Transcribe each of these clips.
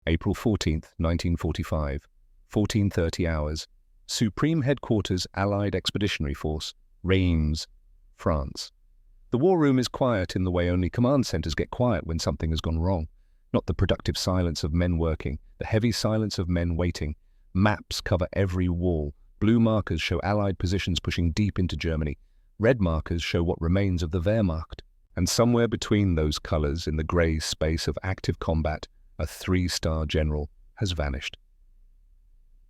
April 14th, 1945, 14:30 hours. Supreme Headquarters Allied Expeditionary Force, Reims, France. The war room is quiet in the way only command centers get quiet when something has gone wrong. Not the productive silence of men working, the heavy silence of men waiting. Maps cover every wall. Blue markers show Allied positions pushing deep into Germany. Red markers show what remains of the Wehrmacht. And somewhere between those colors, in the gray space of active combat, a three-star general has vanished.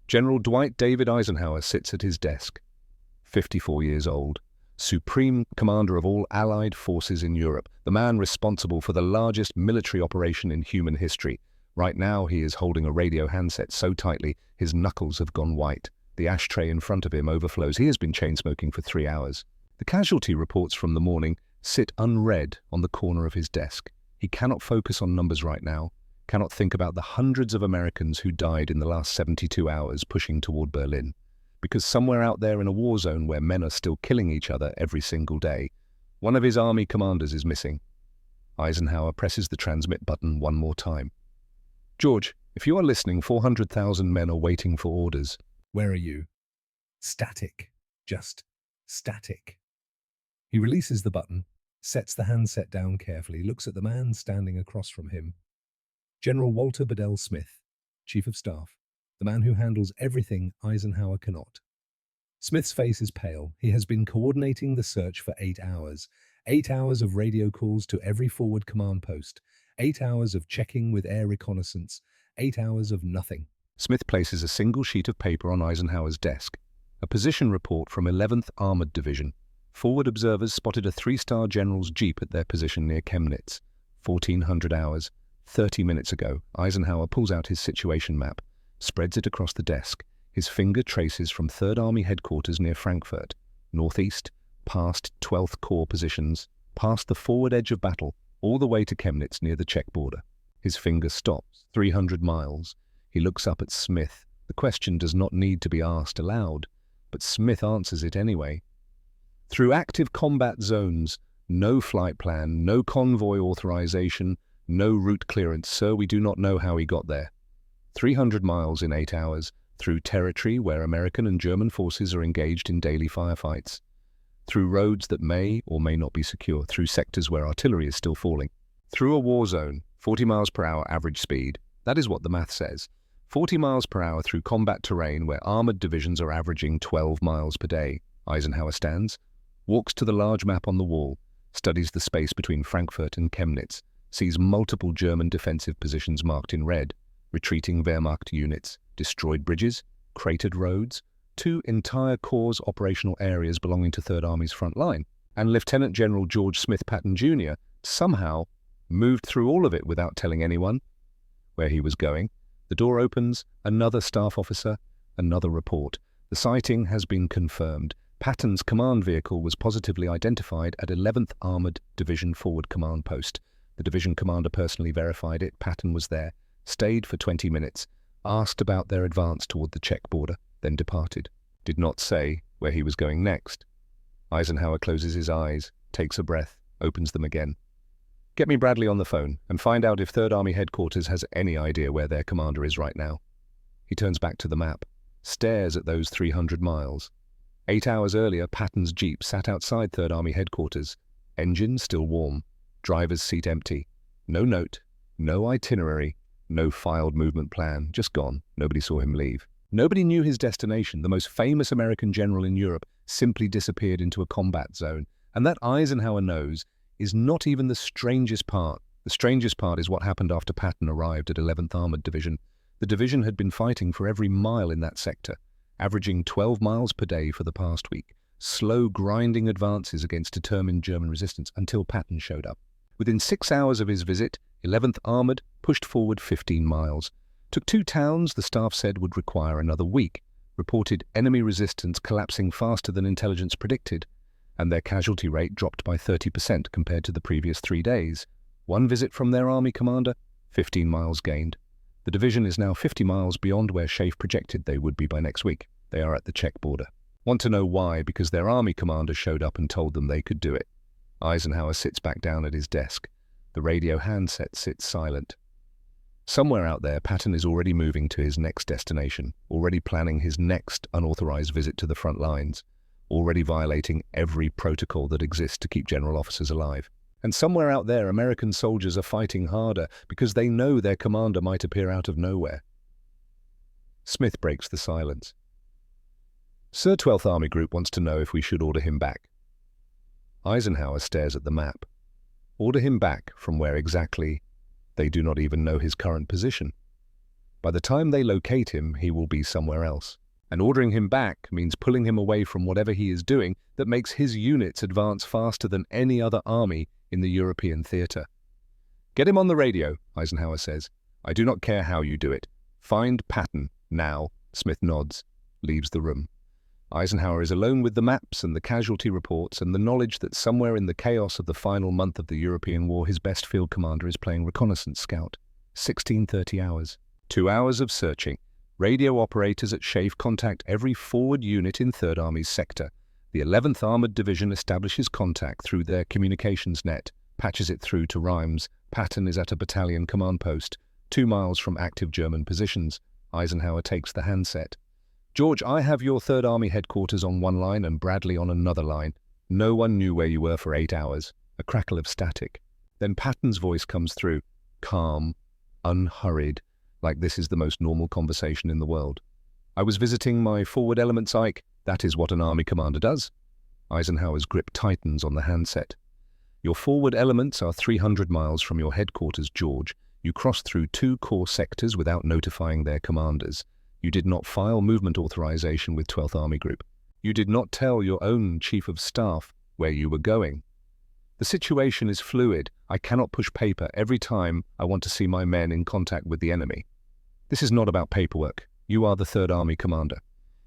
General Dwight David Eisenhower sits at his desk, 54 years old, Supreme Commander of all Allied forces in Europe, the man responsible for the largest military operation in human history. Right now he is holding a radio handset so tightly his knuckles have gone white. The ashtray in front of him overflows. He has been chain-smoking for 3 hours. The casualty reports from the morning sit unread on the corner of his desk. He cannot focus on numbers right now, cannot think about the hundreds of Americans who died in the last 72 hours pushing toward Berlin. Because somewhere out there in a war zone where men are still killing each other every single day, one of his army commanders is missing. Eisenhower presses the transmit button one more time. George, if you are listening, 400,000 men are waiting for orders. Where are you? Static. Just static. He releases the button, sets the handset down carefully, looks at the man standing across from him. General Walter Bedell Smith, Chief of Staff, the man who handles everything Eisenhower cannot. Smith's face is pale. He has been coordinating the search for 8 hours. 8 hours of radio calls to every forward command post. 8 hours of checking with air reconnaissance. 8 hours of nothing. Smith places a single sheet of paper on Eisenhower's desk. A position report from 11th Armored Division. Forward observers spotted a three-star general's jeep at their position near Chemnitz. 1400 hours, 30 minutes ago. Eisenhower pulls out his situation map, spreads it across the desk. His finger traces from 3rd Army headquarters near Frankfurt, northeast, past 12th Corps positions, past the forward edge of battle, all the way to Chemnitz near the Czech border. His finger stops, 300 miles. He looks up at Smith. The question does not need to be asked aloud, but Smith answers it anyway. Through active combat zones, no flight plan, no convoy authorization, no route clearance. Sir, we do not know how he got there. 300 miles in 8 hours, through territory where American and German forces are engaged in daily firefights, through roads that may or may not be secure, through sectors where artillery is still falling, through a war zone, 40 miles per hour average speed. That is what the math says. 40 miles per hour through combat terrain where armored divisions are averaging 12 miles per day. Eisenhower stands, walks to the large map on the wall, studies the space between Frankfurt and Chemnitz, sees multiple German defensive positions marked in red, retreating Wehrmacht units, destroyed bridges, cratered roads, 2 entire corps' operational areas belonging to 3rd Army's front line, and Lieutenant General George Smith Patton Jr. somehow moved through all of it without telling anyone where he was going. The door opens, another staff officer, another report. The sighting has been confirmed. Patton's command vehicle was positively identified at 11th Armored Division Forward Command Post. The division commander personally verified it. Patton was there, stayed for 20 minutes, asked about their advance toward the Czech border, then departed. Did not say where he was going next. Eisenhower closes his eyes, takes a breath, opens them again. Get me Bradley on the phone and find out if 3rd Army headquarters has any idea where their commander is right now. He turns back to the map, stares at those 300 miles. 8 hours earlier, Patton's jeep sat outside 3rd Army headquarters. Engine still warm. Driver's seat empty. No note, no itinerary, no filed movement plan. Just gone. Nobody saw him leave. Nobody knew his destination. The most famous American general in Europe simply disappeared into a combat zone. And that Eisenhower knows is not even the strangest part. The strangest part is what happened after Patton arrived at 11th Armored Division. The division had been fighting for every mile in that sector, averaging 12 miles per day for the past week. Slow, grinding advances against determined German resistance until Patton showed up. Within 6 hours of his visit, 11th Armored pushed forward 15 miles. Took 2 towns the staff said would require another week. Reported enemy resistance collapsing faster than intelligence predicted, and their casualty rate dropped by 30% compared to the previous 3 days. 1 visit from their army commander, 15 miles gained. The division is now 50 miles beyond where Schaeff projected they would be by next week. They are at the Czech border. Want to know why? Because their army commander showed up and told them they could do it. Eisenhower sits back down at his desk. The radio handset sits silent. Somewhere out there, Patton is already moving to his next destination, already planning his next unauthorized visit to the front lines, already violating every protocol that exists to keep general officers alive. And somewhere out there, American soldiers are fighting harder because they know their commander might appear out of nowhere. Smith breaks the silence. Sir, 12th Army Group wants to know if we should order him back. Eisenhower stares at the map. Order him back from where exactly? They do not even know his current position. By the time they locate him, he will be somewhere else. And ordering him back means pulling him away from whatever he is doing that makes his units advance faster than any other army in the European theater. Get him on the radio, Eisenhower says. I do not care how you do it. Find Patton, now. Smith nods, leaves the room. Eisenhower is alone with the maps and the casualty reports and the knowledge that somewhere in the chaos of the final month of the European war, his best field commander is playing reconnaissance scout. 1630 hours. 2 hours of searching. Radio operators at Schaeff contact every forward unit in 3rd Army's sector. The 11th Armored Division establishes contact through their communications net, patches it through to Rheims. Patton is at a battalion command post, 2 miles from active German positions. Eisenhower takes the handset. George, I have your 3rd Army headquarters on one line and Bradley on another line. No one knew where you were for 8 hours. A crackle of static. Then Patton's voice comes through, calm, unhurried, like this is the most normal conversation in the world. I was visiting my forward elements, Ike. That is what an army commander does. Eisenhower's grip tightens on the handset. Your forward elements are 300 miles from your headquarters, George. You crossed through 2 core sectors without notifying their commanders. You did not file movement authorization with 12th Army Group. You did not tell your own Chief of Staff where you were going. The situation is fluid. I cannot push paper every time I want to see my men in contact with the enemy. This is not about paperwork. You are the 3rd Army commander.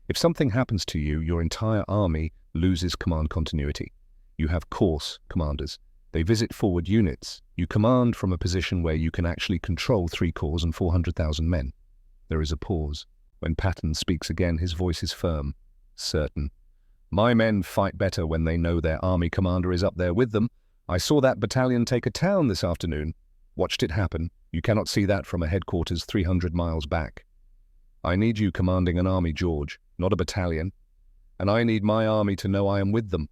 If something happens to you, your entire army loses command continuity. You have course commanders. They visit forward units. You command from a position where you can actually control 3 corps and 400,000 men. There is a pause. When Patton speaks again, his voice is firm, certain. My men fight better when they know their army commander is up there with them. I saw that battalion take a town this afternoon. Watched it happen. You cannot see that from a headquarters 300 miles back. I need you commanding an army, George, not a battalion. And I need my army to know I am with them.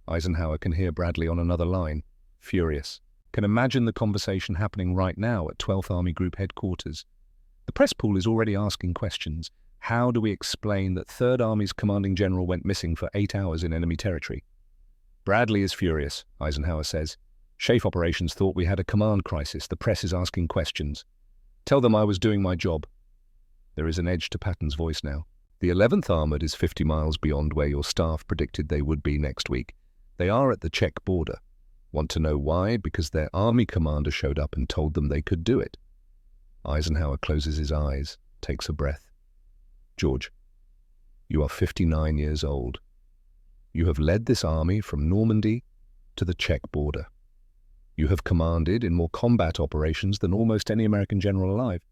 Eisenhower can hear Bradley on another line, furious. Can imagine the conversation happening right now at 12th Army Group headquarters. The press pool is already asking questions. How do we explain that 3rd Army's commanding general went missing for 8 hours in enemy territory? Bradley is furious, Eisenhower says. Schaeff operations thought we had a command crisis. The press is asking questions. Tell them I was doing my job. There is an edge to Patton's voice now. The 11th Armored is 50 miles beyond where your staff predicted they would be next week. They are at the Czech border. Want to know why? Because their army commander showed up and told them they could do it. Eisenhower closes his eyes, takes a breath. George, you are 59 years old. You have led this army from Normandy to the Czech border. You have commanded in more combat operations than almost any American general alive.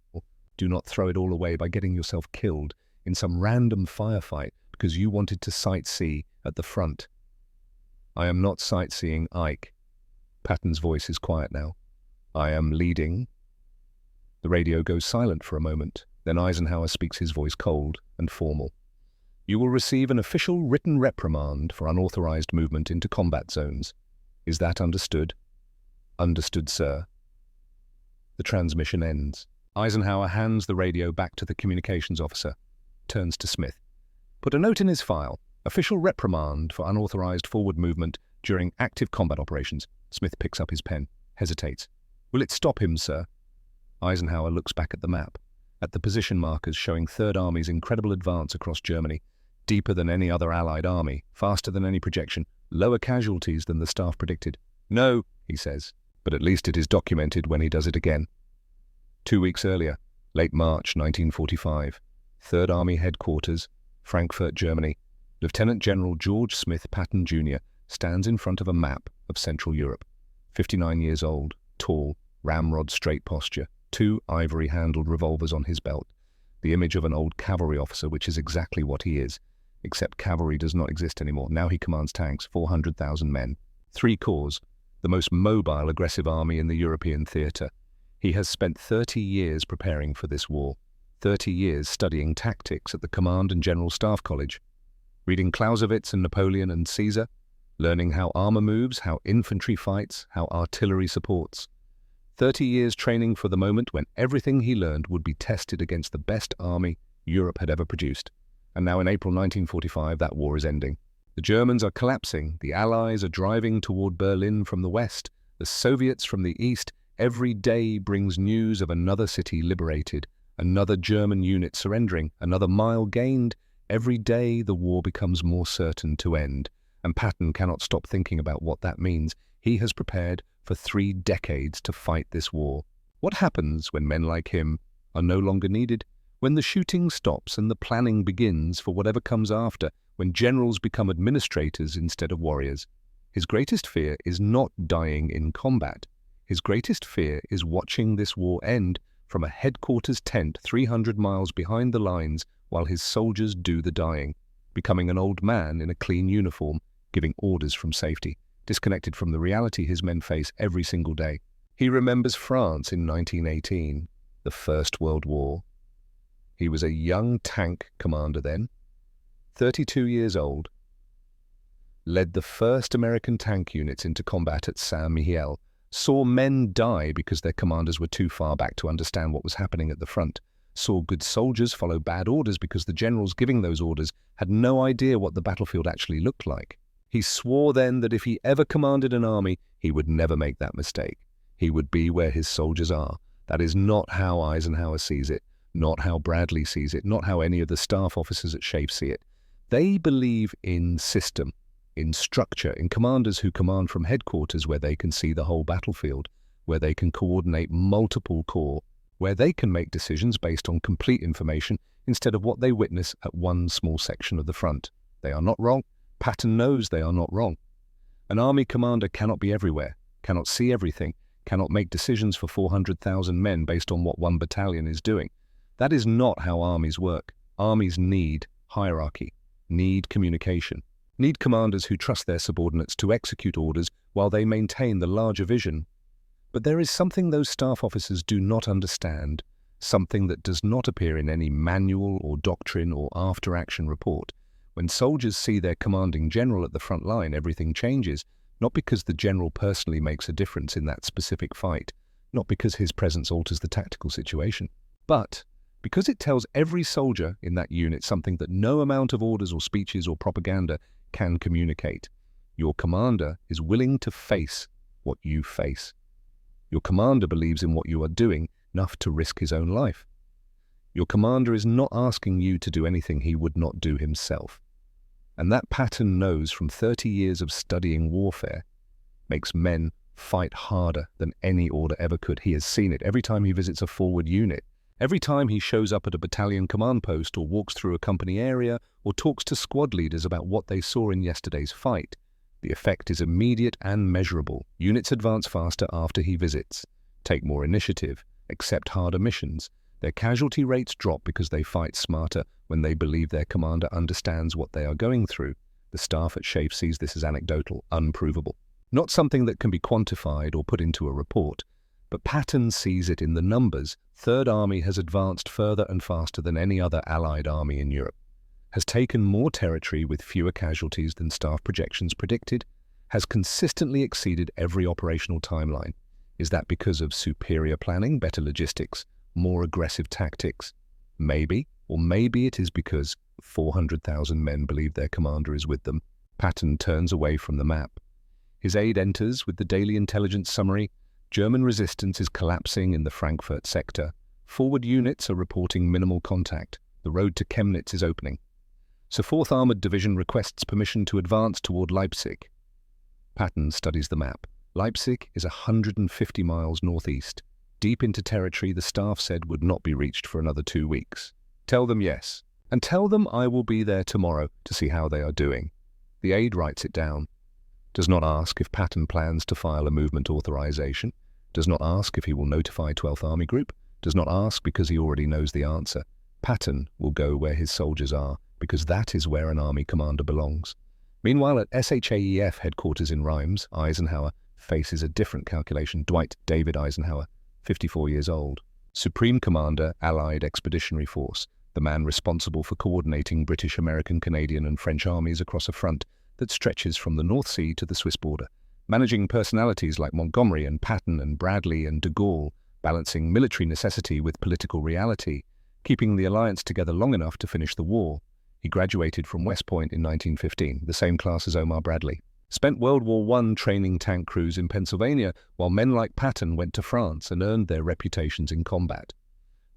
Do not throw it all away by getting yourself killed in some random firefight because you wanted to sightsee at the front. I am not sightseeing, Ike. Patton's voice is quiet now. I am leading. The radio goes silent for a moment. Then Eisenhower speaks, his voice cold and formal. You will receive an official written reprimand for unauthorized movement into combat zones. Is that understood? Understood, sir. The transmission ends. Eisenhower hands the radio back to the communications officer, turns to Smith. Put a note in his file. Official reprimand for unauthorized forward movement during active combat operations. Smith picks up his pen, hesitates. Will it stop him, sir? Eisenhower looks back at the map, at the position markers showing 3rd Army's incredible advance across Germany, deeper than any other Allied army, faster than any projection, lower casualties than the staff predicted. No, he says, but at least it is documented when he does it again. 2 weeks earlier, late March 1945, 3rd Army headquarters, Frankfurt, Germany, Lieutenant General George Smith Patton Jr. stands in front of a map of Central Europe. 59 years old, tall, ramrod straight posture, 2 ivory-handled revolvers on his belt, the image of an old cavalry officer, which is exactly what he is, except cavalry does not exist anymore. Now he commands tanks, 400,000 men, 3 corps, the most mobile, aggressive army in the European theater. He has spent 30 years preparing for this war, 30 years studying tactics at the Command and General Staff College, reading Clausewitz and Napoleon and Caesar, learning how armor moves, how infantry fights, how artillery supports. 30 years training for the moment when everything he learned would be tested against the best army Europe had ever produced. And now in April 1945, that war is ending. The Germans are collapsing, the Allies are driving toward Berlin from the west, the Soviets from the east. Every day brings news of another city liberated, another German unit surrendering, another mile gained. Every day the war becomes more certain to end, and Patton cannot stop thinking about what that means. He has prepared for 3 decades to fight this war. What happens when men like him are no longer needed? When the shooting stops and the planning begins for whatever comes after, when generals become administrators instead of warriors? His greatest fear is not dying in combat. His greatest fear is watching this war end from a headquarters tent 300 miles behind the lines while his soldiers do the dying, becoming an old man in a clean uniform, giving orders from safety, disconnected from the reality his men face every single day. He remembers France in 1918, the First World War. He was a young tank commander then, 32 years old, led the first American tank units into combat at Saint-Mihiel, saw men die because their commanders were too far back to understand what was happening at the front, saw good soldiers follow bad orders because the generals giving those orders had no idea what the battlefield actually looked like. He swore then that if he ever commanded an army, he would never make that mistake. He would be where his soldiers are. That is not how Eisenhower sees it, not how Bradley sees it, not how any of the staff officers at SHAEF see it. They believe in system, in structure, in commanders who command from headquarters where they can see the whole battlefield, where they can coordinate multiple corps, where they can make decisions based on complete information instead of what they witness at one small section of the front. They are not wrong. Patton knows they are not wrong. An army commander cannot be everywhere, cannot see everything, cannot make decisions for 400,000 men based on what one battalion is doing. That is not how armies work. Armies need hierarchy, need communication, need commanders who trust their subordinates to execute orders while they maintain the larger vision. But there is something those staff officers do not understand, something that does not appear in any manual or doctrine or after-action report. When soldiers see their commanding general at the front line, everything changes, not because the general personally makes a difference in that specific fight, not because his presence alters the tactical situation, but because it tells every soldier in that unit something that no amount of orders or speeches or propaganda can communicate. Your commander is willing to face what you face. Your commander believes in what you are doing enough to risk his own life. Your commander is not asking you to do anything he would not do himself. And that Patton knows from 30 years of studying warfare makes men fight harder than any order ever could. He has seen it every time he visits a forward unit, every time he shows up at a battalion command post or walks through a company area or talks to squad leaders about what they saw in yesterday's fight. The effect is immediate and measurable. Units advance faster after he visits, take more initiative, accept harder missions. Their casualty rates drop because they fight smarter when they believe their commander understands what they are going through. The staff at SHAEF sees this as anecdotal, unprovable. Not something that can be quantified or put into a report, but Patton sees it in the numbers. Third Army has advanced further and faster than any other Allied army in Europe, has taken more territory with fewer casualties than staff projections predicted, has consistently exceeded every operational timeline. Is that because of superior planning, better logistics, more aggressive tactics? Maybe, or maybe it is because 400,000 men believe their commander is with them. Patton turns away from the map. His aide enters with the daily intelligence summary. German resistance is collapsing in the Frankfurt sector. Forward units are reporting minimal contact. The road to Chemnitz is opening. So 4th Armoured Division requests permission to advance toward Leipzig. Patton studies the map. Leipzig is 150 miles northeast, deep into territory the staff said would not be reached for another 2 weeks. Tell them yes, and tell them I will be there tomorrow to see how they are doing. The aide writes it down. Does not ask if Patton plans to file a movement authorization. Does not ask if he will notify 12th Army Group. Does not ask because he already knows the answer. Patton will go where his soldiers are, because that is where an army commander belongs. Meanwhile, at SHAEF headquarters in Reims, Eisenhower faces a different calculation. Dwight David Eisenhower, 54 years old. Supreme Commander, Allied Expeditionary Force, the man responsible for coordinating British, American, Canadian and French armies across a front that stretches from the North Sea to the Swiss border, managing personalities like Montgomery and Patton and Bradley and de Gaulle, balancing military necessity with political reality, keeping the alliance together long enough to finish the war. He graduated from West Point in 1915, the same class as Omar Bradley. Spent World War I training tank crews in Pennsylvania, while men like Patton went to France and earned their reputations in combat.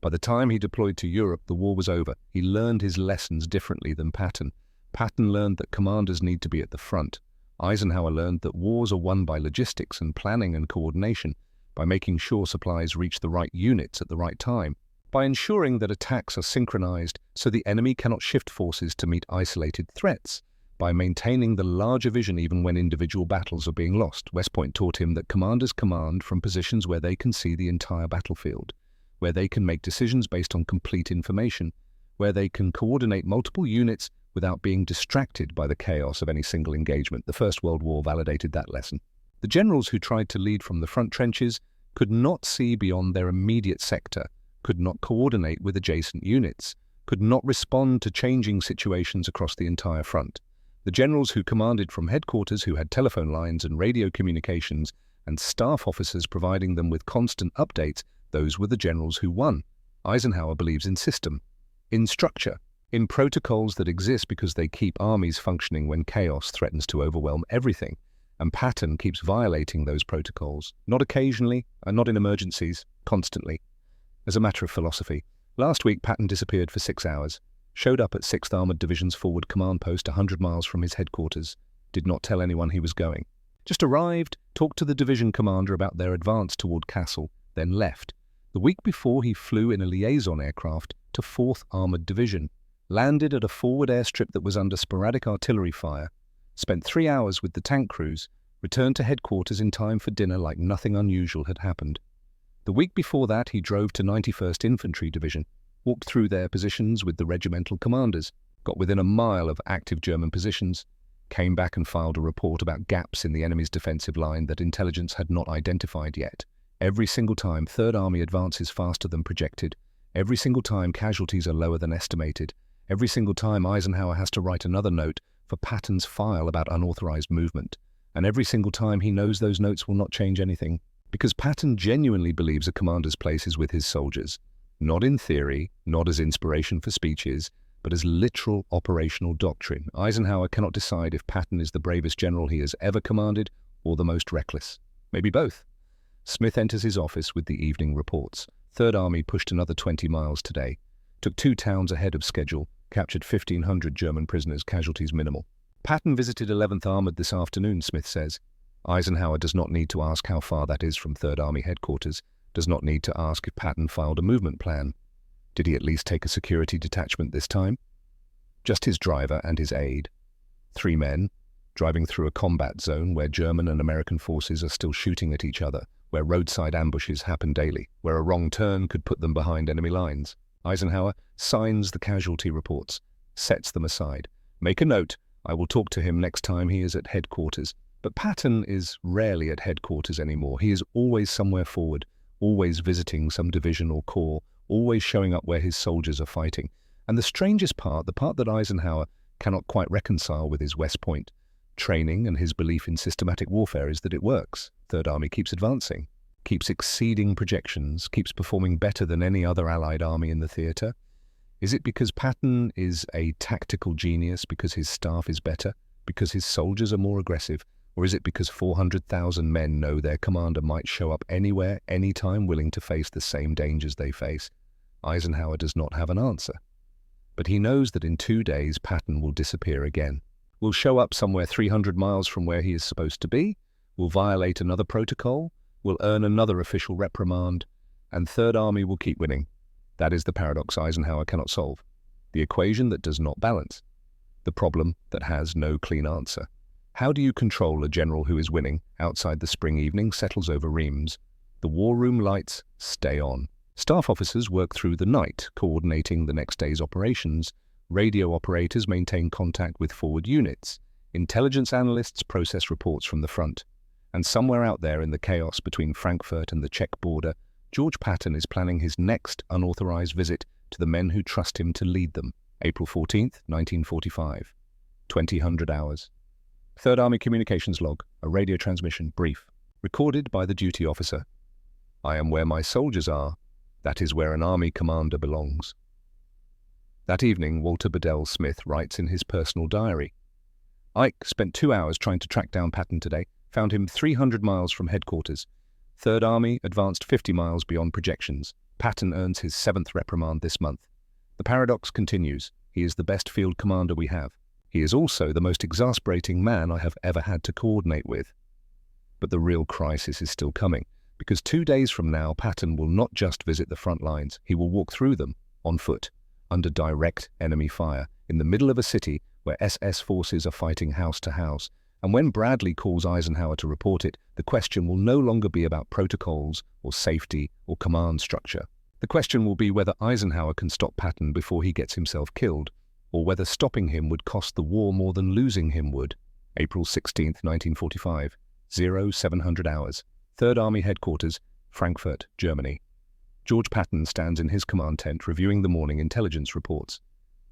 By the time he deployed to Europe, the war was over. He learned his lessons differently than Patton. Patton learned that commanders need to be at the front. Eisenhower learned that wars are won by logistics and planning and coordination, by making sure supplies reach the right units at the right time, by ensuring that attacks are synchronized so the enemy cannot shift forces to meet isolated threats, by maintaining the larger vision even when individual battles are being lost. West Point taught him that commanders command from positions where they can see the entire battlefield, where they can make decisions based on complete information, where they can coordinate multiple units without being distracted by the chaos of any single engagement. The First World War validated that lesson. The generals who tried to lead from the front trenches could not see beyond their immediate sector, could not coordinate with adjacent units, could not respond to changing situations across the entire front. The generals who commanded from headquarters, who had telephone lines and radio communications and staff officers providing them with constant updates, those were the generals who won. Eisenhower believes in system, in structure, in protocols that exist because they keep armies functioning when chaos threatens to overwhelm everything. And Patton keeps violating those protocols, not occasionally and not in emergencies, constantly. As a matter of philosophy, last week Patton disappeared for 6 hours, showed up at 6th Armored Division's forward command post 100 miles from his headquarters, did not tell anyone he was going. Just arrived, talked to the division commander about their advance toward Kassel, then left. The week before, he flew in a liaison aircraft to 4th Armored Division, landed at a forward airstrip that was under sporadic artillery fire, spent 3 hours with the tank crews, returned to headquarters in time for dinner like nothing unusual had happened. The week before that, he drove to 91st Infantry Division, walked through their positions with the regimental commanders, got within a mile of active German positions, came back and filed a report about gaps in the enemy's defensive line that intelligence had not identified yet. Every single time, Third Army advances faster than projected. Every single time, casualties are lower than estimated. Every single time, Eisenhower has to write another note for Patton's file about unauthorized movement. And every single time, he knows those notes will not change anything, because Patton genuinely believes a commander's place is with his soldiers. Not in theory, not as inspiration for speeches, but as literal operational doctrine. Eisenhower cannot decide if Patton is the bravest general he has ever commanded or the most reckless. Maybe both. Smith enters his office with the evening reports. Third Army pushed another 20 miles today. Took 2 towns ahead of schedule. Captured 1,500 German prisoners, casualties minimal. Patton visited 11th Armored this afternoon, Smith says. Eisenhower does not need to ask how far that is from Third Army headquarters, does not need to ask if Patton filed a movement plan. Did he at least take a security detachment this time? Just his driver and his aide. 3 men, driving through a combat zone where German and American forces are still shooting at each other, where roadside ambushes happen daily, where a wrong turn could put them behind enemy lines. Eisenhower signs the casualty reports, sets them aside. Make a note, I will talk to him next time he is at headquarters. But Patton is rarely at headquarters anymore. He is always somewhere forward, always visiting some division or corps, always showing up where his soldiers are fighting. And the strangest part, the part that Eisenhower cannot quite reconcile with his West Point training and his belief in systematic warfare, is that it works. Third Army keeps advancing, keeps exceeding projections, keeps performing better than any other Allied army in the theater. Is it because Patton is a tactical genius, because his staff is better, because his soldiers are more aggressive? Or is it because 400,000 men know their commander might show up anywhere, anytime, willing to face the same dangers they face? Eisenhower does not have an answer. But he knows that in 2 days, Patton will disappear again. Will show up somewhere 300 miles from where he is supposed to be, will violate another protocol, will earn another official reprimand, and Third Army will keep winning. That is the paradox Eisenhower cannot solve. The equation that does not balance. The problem that has no clean answer. How do you control a general who is winning? Outside the spring evening settles over Reims. The war room lights stay on. Staff officers work through the night, coordinating the next day's operations. Radio operators maintain contact with forward units. Intelligence analysts process reports from the front. And somewhere out there in the chaos between Frankfurt and the Czech border, George Patton is planning his next unauthorized visit to the men who trust him to lead them. April 14th, 1945. 2000 hours. Third Army Communications Log, a radio transmission, brief. Recorded by the duty officer. I am where my soldiers are. That is where an Army commander belongs. That evening, Walter Bedell Smith writes in his personal diary. Ike spent 2 hours trying to track down Patton today, found him 300 miles from headquarters. Third Army advanced 50 miles beyond projections. Patton earns his 7th reprimand this month. The paradox continues. He is the best field commander we have. He is also the most exasperating man I have ever had to coordinate with. But the real crisis is still coming, because 2 days from now, Patton will not just visit the front lines, he will walk through them, on foot, under direct enemy fire, in the middle of a city where SS forces are fighting house to house. And when Bradley calls Eisenhower to report it, the question will no longer be about protocols or safety or command structure. The question will be whether Eisenhower can stop Patton before he gets himself killed, or whether stopping him would cost the war more than losing him would. April 16th, 1945, 0700 hours. Third Army Headquarters, Frankfurt, Germany. George Patton stands in his command tent reviewing the morning intelligence reports.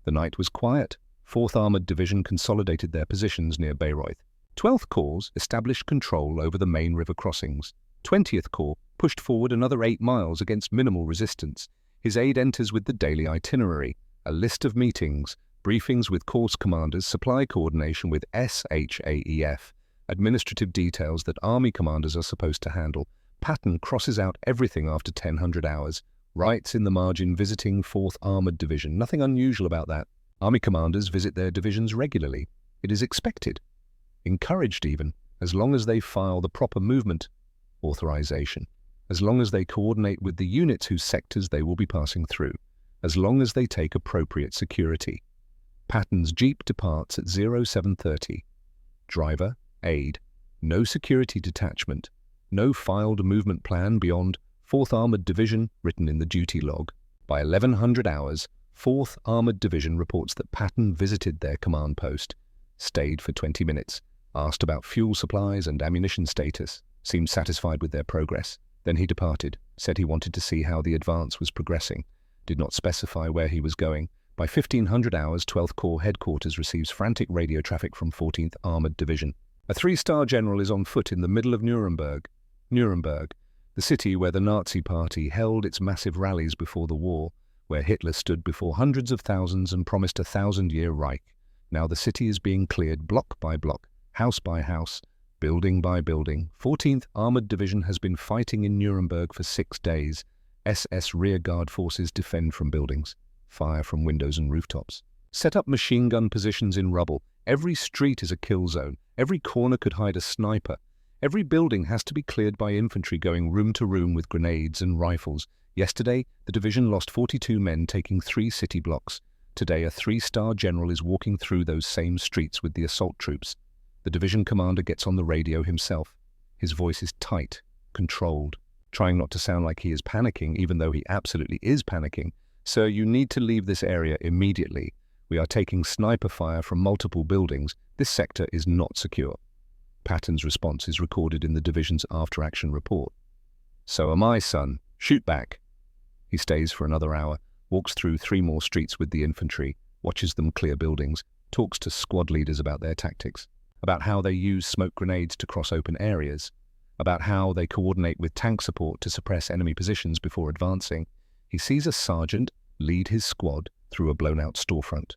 The night was quiet. 4th Armored Division consolidated their positions near Bayreuth. 12th Corps established control over the main river crossings. 20th Corps pushed forward another 8 miles against minimal resistance. His aide enters with the daily itinerary, a list of meetings, briefings with corps commanders, supply coordination with SHAEF, administrative details that Army commanders are supposed to handle. Patton crosses out everything after 1000 hours, writes in the margin visiting 4th Armored Division. Nothing unusual about that. Army commanders visit their divisions regularly. It is expected, encouraged even, as long as they file the proper movement authorization, as long as they coordinate with the units whose sectors they will be passing through, as long as they take appropriate security. Patton's Jeep departs at 0730. Driver, aide, no security detachment, no filed movement plan beyond 4th Armored Division written in the duty log. By 1100 hours, 4th Armored Division reports that Patton visited their command post, stayed for 20 minutes, asked about fuel supplies and ammunition status, seemed satisfied with their progress. Then he departed, said he wanted to see how the advance was progressing, did not specify where he was going. By 1500 hours, 12th Corps headquarters receives frantic radio traffic from 14th Armored Division. A 3-star general is on foot in the middle of Nuremberg. Nuremberg, the city where the Nazi Party held its massive rallies before the war, where Hitler stood before hundreds of thousands and promised a 1000-year Reich. Now the city is being cleared block by block, house by house, building by building. 14th Armored Division has been fighting in Nuremberg for 6 days. SS rearguard forces defend from buildings, fire from windows and rooftops, set up machine gun positions in rubble. Every street is a kill zone. Every corner could hide a sniper. Every building has to be cleared by infantry going room to room with grenades and rifles. Yesterday, the division lost 42 men taking 3 city blocks. Today, a 3-star general is walking through those same streets with the assault troops. The division commander gets on the radio himself. His voice is tight, controlled, trying not to sound like he is panicking, even though he absolutely is panicking. Sir, you need to leave this area immediately. We are taking sniper fire from multiple buildings. This sector is not secure. Patton's response is recorded in the division's after-action report. So am I, son. Shoot back. He stays for another hour, walks through 3 more streets with the infantry, watches them clear buildings, talks to squad leaders about their tactics, about how they use smoke grenades to cross open areas, about how they coordinate with tank support to suppress enemy positions before advancing. He sees a sergeant lead his squad through a blown-out storefront,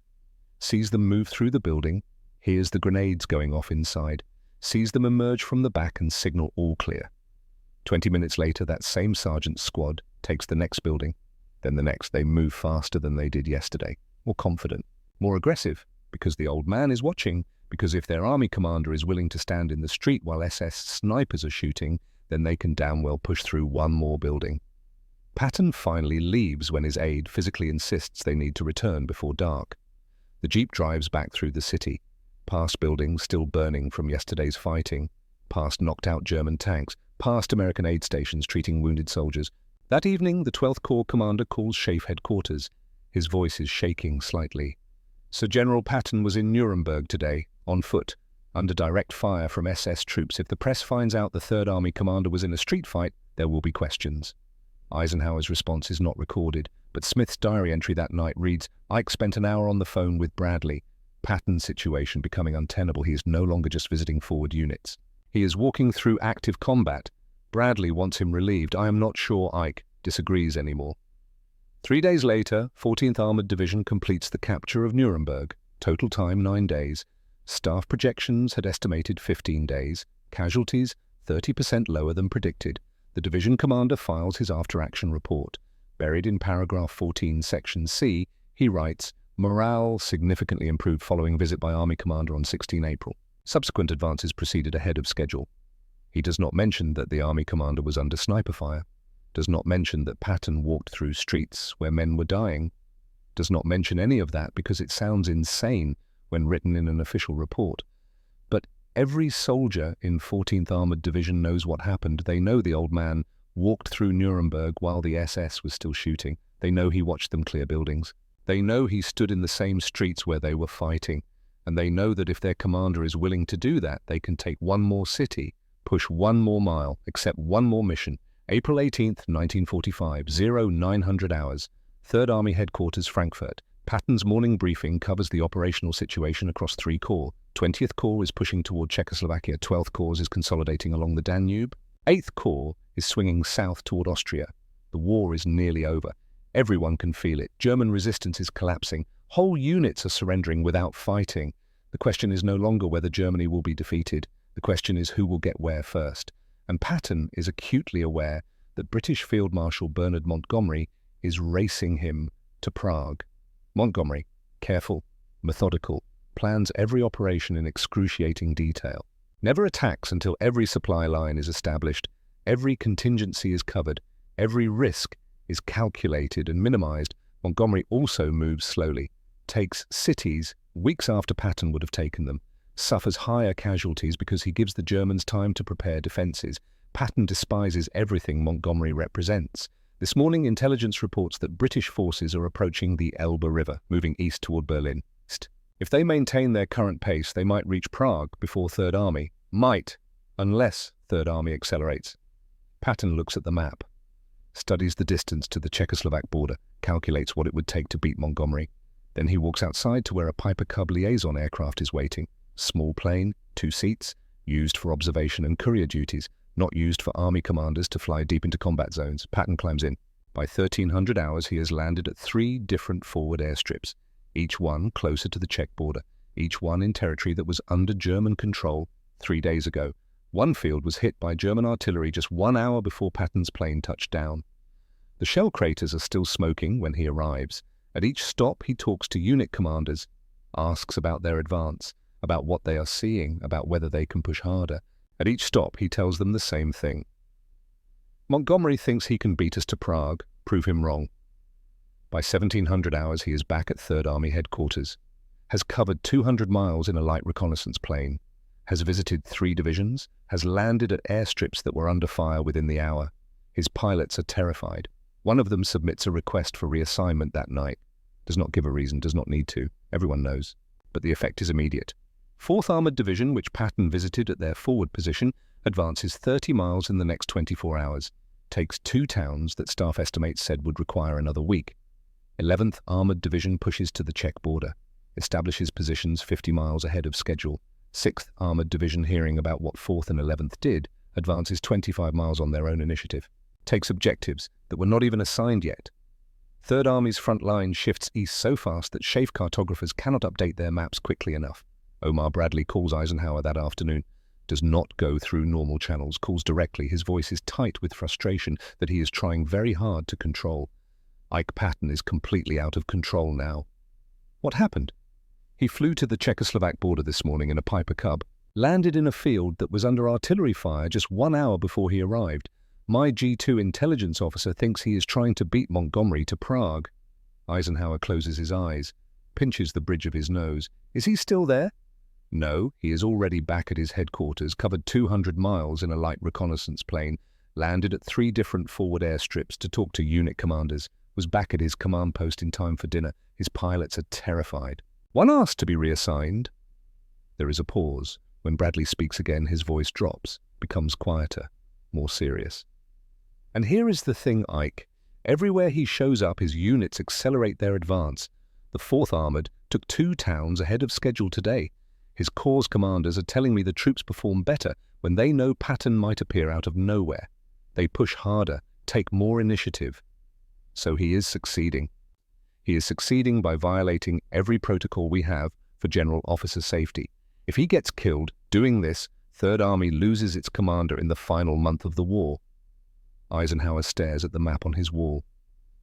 sees them move through the building, hears the grenades going off inside, sees them emerge from the back and signal all clear. 20 minutes later, that same sergeant's squad takes the next building, then the next. They move faster than they did yesterday, more confident, more aggressive, because the old man is watching, because if their army commander is willing to stand in the street while SS snipers are shooting, then they can damn well push through 1 more building. Patton finally leaves when his aide physically insists they need to return before dark. The Jeep drives back through the city, past buildings still burning from yesterday's fighting, past knocked-out German tanks, past American aid stations treating wounded soldiers. That evening, the 12th Corps commander calls SHAEF headquarters. His voice is shaking slightly. Sir General Patton was in Nuremberg today, on foot, under direct fire from SS troops. If the press finds out the Third Army commander was in a street fight, there will be questions. Eisenhower's response is not recorded, but Smith's diary entry that night reads, Ike spent an hour on the phone with Bradley. Patton's situation becoming untenable. He is no longer just visiting forward units. He is walking through active combat. Bradley wants him relieved. I am not sure Ike disagrees anymore. 3 days later, 14th Armored Division completes the capture of Nuremberg. Total time 9 days. Staff projections had estimated 15 days. Casualties 30% lower than predicted. The division commander files his after-action report. Buried in paragraph 14, section C, he writes, morale significantly improved following visit by Army commander on 16 April. Subsequent advances proceeded ahead of schedule. He does not mention that the Army commander was under sniper fire. Does not mention that Patton walked through streets where men were dying. Does not mention any of that because it sounds insane when written in an official report. But every soldier in 14th Armored Division knows what happened. They know the old man walked through Nuremberg while the SS was still shooting. They know he watched them clear buildings. They know he stood in the same streets where they were fighting. And they know that if their commander is willing to do that, they can take one more city, push one more mile, accept one more mission. April 18th, 1945, 0900 hours. 3rd Army Headquarters, Frankfurt. Patton's morning briefing covers the operational situation across 3 corps. 20th Corps is pushing toward Czechoslovakia. 12th Corps is consolidating along the Danube. 8th Corps is swinging south toward Austria. The war is nearly over. Everyone can feel it. German resistance is collapsing. Whole units are surrendering without fighting. The question is no longer whether Germany will be defeated. The question is who will get where first. And Patton is acutely aware that British Field Marshal Bernard Montgomery is racing him to Prague. Montgomery, careful, methodical, plans every operation in excruciating detail. Never attacks until every supply line is established, every contingency is covered, every risk is calculated and minimized. Montgomery also moves slowly, takes cities weeks after Patton would have taken them, suffers higher casualties because he gives the Germans time to prepare defenses. Patton despises everything Montgomery represents. This morning, intelligence reports that British forces are approaching the Elbe River, moving east toward Berlin. If they maintain their current pace, they might reach Prague before 3rd Army. Might, unless 3rd Army accelerates. Patton looks at the map, studies the distance to the Czechoslovak border, calculates what it would take to beat Montgomery. Then he walks outside to where a Piper Cub liaison aircraft is waiting. Small plane, 2 seats, used for observation and courier duties, not used for Army commanders to fly deep into combat zones. Patton climbs in. By 1300 hours, he has landed at 3 different forward airstrips, each one closer to the Czech border, each one in territory that was under German control 3 days ago. One field was hit by German artillery just 1 hour before Patton's plane touched down. The shell craters are still smoking when he arrives. At each stop, he talks to unit commanders, asks about their advance, about what they are seeing, about whether they can push harder. At each stop, he tells them the same thing. Montgomery thinks he can beat us to Prague, prove him wrong. By 1700 hours, he is back at 3rd Army Headquarters, has covered 200 miles in a light reconnaissance plane, has visited 3 divisions, has landed at airstrips that were under fire within the hour. His pilots are terrified. One of them submits a request for reassignment that night. Does not give a reason, does not need to. Everyone knows. But the effect is immediate. 4th Armored Division, which Patton visited at their forward position, advances 30 miles in the next 24 hours, takes 2 towns that staff estimates said would require another week. 11th Armored Division pushes to the Czech border, establishes positions 50 miles ahead of schedule. 6th Armored Division, hearing about what 4th and 11th did, advances 25 miles on their own initiative, takes objectives that were not even assigned yet. 3rd Army's front line shifts east so fast that chaff cartographers cannot update their maps quickly enough. Omar Bradley calls Eisenhower that afternoon, does not go through normal channels, calls directly. His voice is tight with frustration that he is trying very hard to control. Ike Patton is completely out of control now. What happened? He flew to the Czechoslovak border this morning in a Piper Cub, landed in a field that was under artillery fire just 1 hour before he arrived. My G2 intelligence officer thinks he is trying to beat Montgomery to Prague. Eisenhower closes his eyes, pinches the bridge of his nose. Is he still there? No, he is already back at his headquarters, covered 200 miles in a light reconnaissance plane, landed at 3 different forward airstrips to talk to unit commanders, was back at his command post in time for dinner. His pilots are terrified. One asked to be reassigned. There is a pause. When Bradley speaks again, his voice drops, becomes quieter, more serious. And here is the thing, Ike. Everywhere he shows up, his units accelerate their advance. The 4th Armored took 2 towns ahead of schedule today. His corps commanders are telling me the troops perform better when they know Patton might appear out of nowhere. They push harder, take more initiative. So he is succeeding. He is succeeding by violating every protocol we have for general officer safety. If he gets killed doing this, 3rd Army loses its commander in the final month of the war. Eisenhower stares at the map on his wall.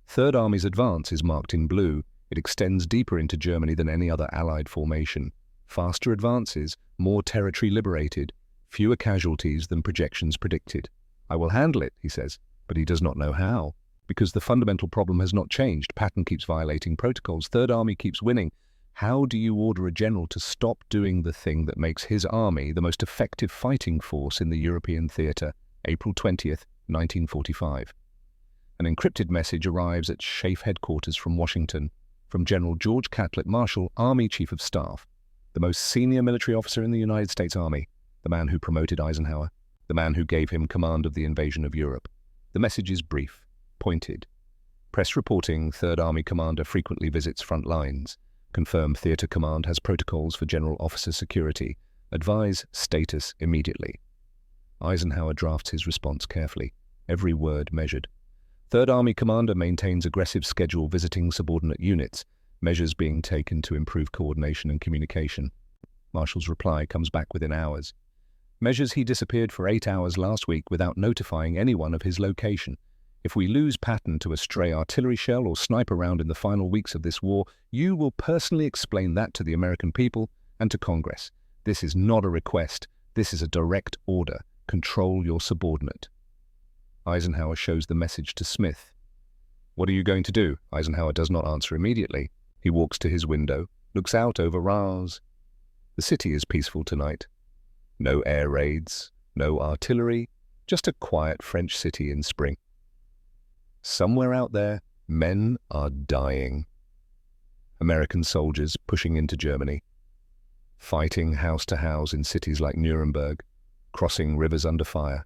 3rd Army's advance is marked in blue. It extends deeper into Germany than any other Allied formation. Faster advances, more territory liberated, fewer casualties than projections predicted. I will handle it, he says, but he does not know how. Because the fundamental problem has not changed. Patton keeps violating protocols. 3rd Army keeps winning. How do you order a general to stop doing the thing that makes his army the most effective fighting force in the European theatre? April 20th, 1945. An encrypted message arrives at SHAEF headquarters from Washington, from General George Catlett Marshall, Army Chief of Staff, the most senior military officer in the United States Army, the man who promoted Eisenhower, the man who gave him command of the invasion of Europe. The message is brief, pointed. Press reporting 3rd Army commander frequently visits front lines. Confirm theatre command has protocols for general officer security. Advise status immediately. Eisenhower drafts his response carefully, every word measured. 3rd Army commander maintains aggressive schedule visiting subordinate units, measures being taken to improve coordination and communication. Marshall's reply comes back within hours. Measures he disappeared for 8 hours last week without notifying anyone of his location. If we lose Patton to a stray artillery shell or sniper round in the final weeks of this war, you will personally explain that to the American people and to Congress. This is not a request. This is a direct order. Control your subordinate. Eisenhower shows the message to Smith. What are you going to do? Eisenhower does not answer immediately. He walks to his window, looks out over Rars. The city is peaceful tonight. No air raids, no artillery, just a quiet French city in spring. Somewhere out there, men are dying. American soldiers pushing into Germany, fighting house to house in cities like Nuremberg, crossing rivers under fire,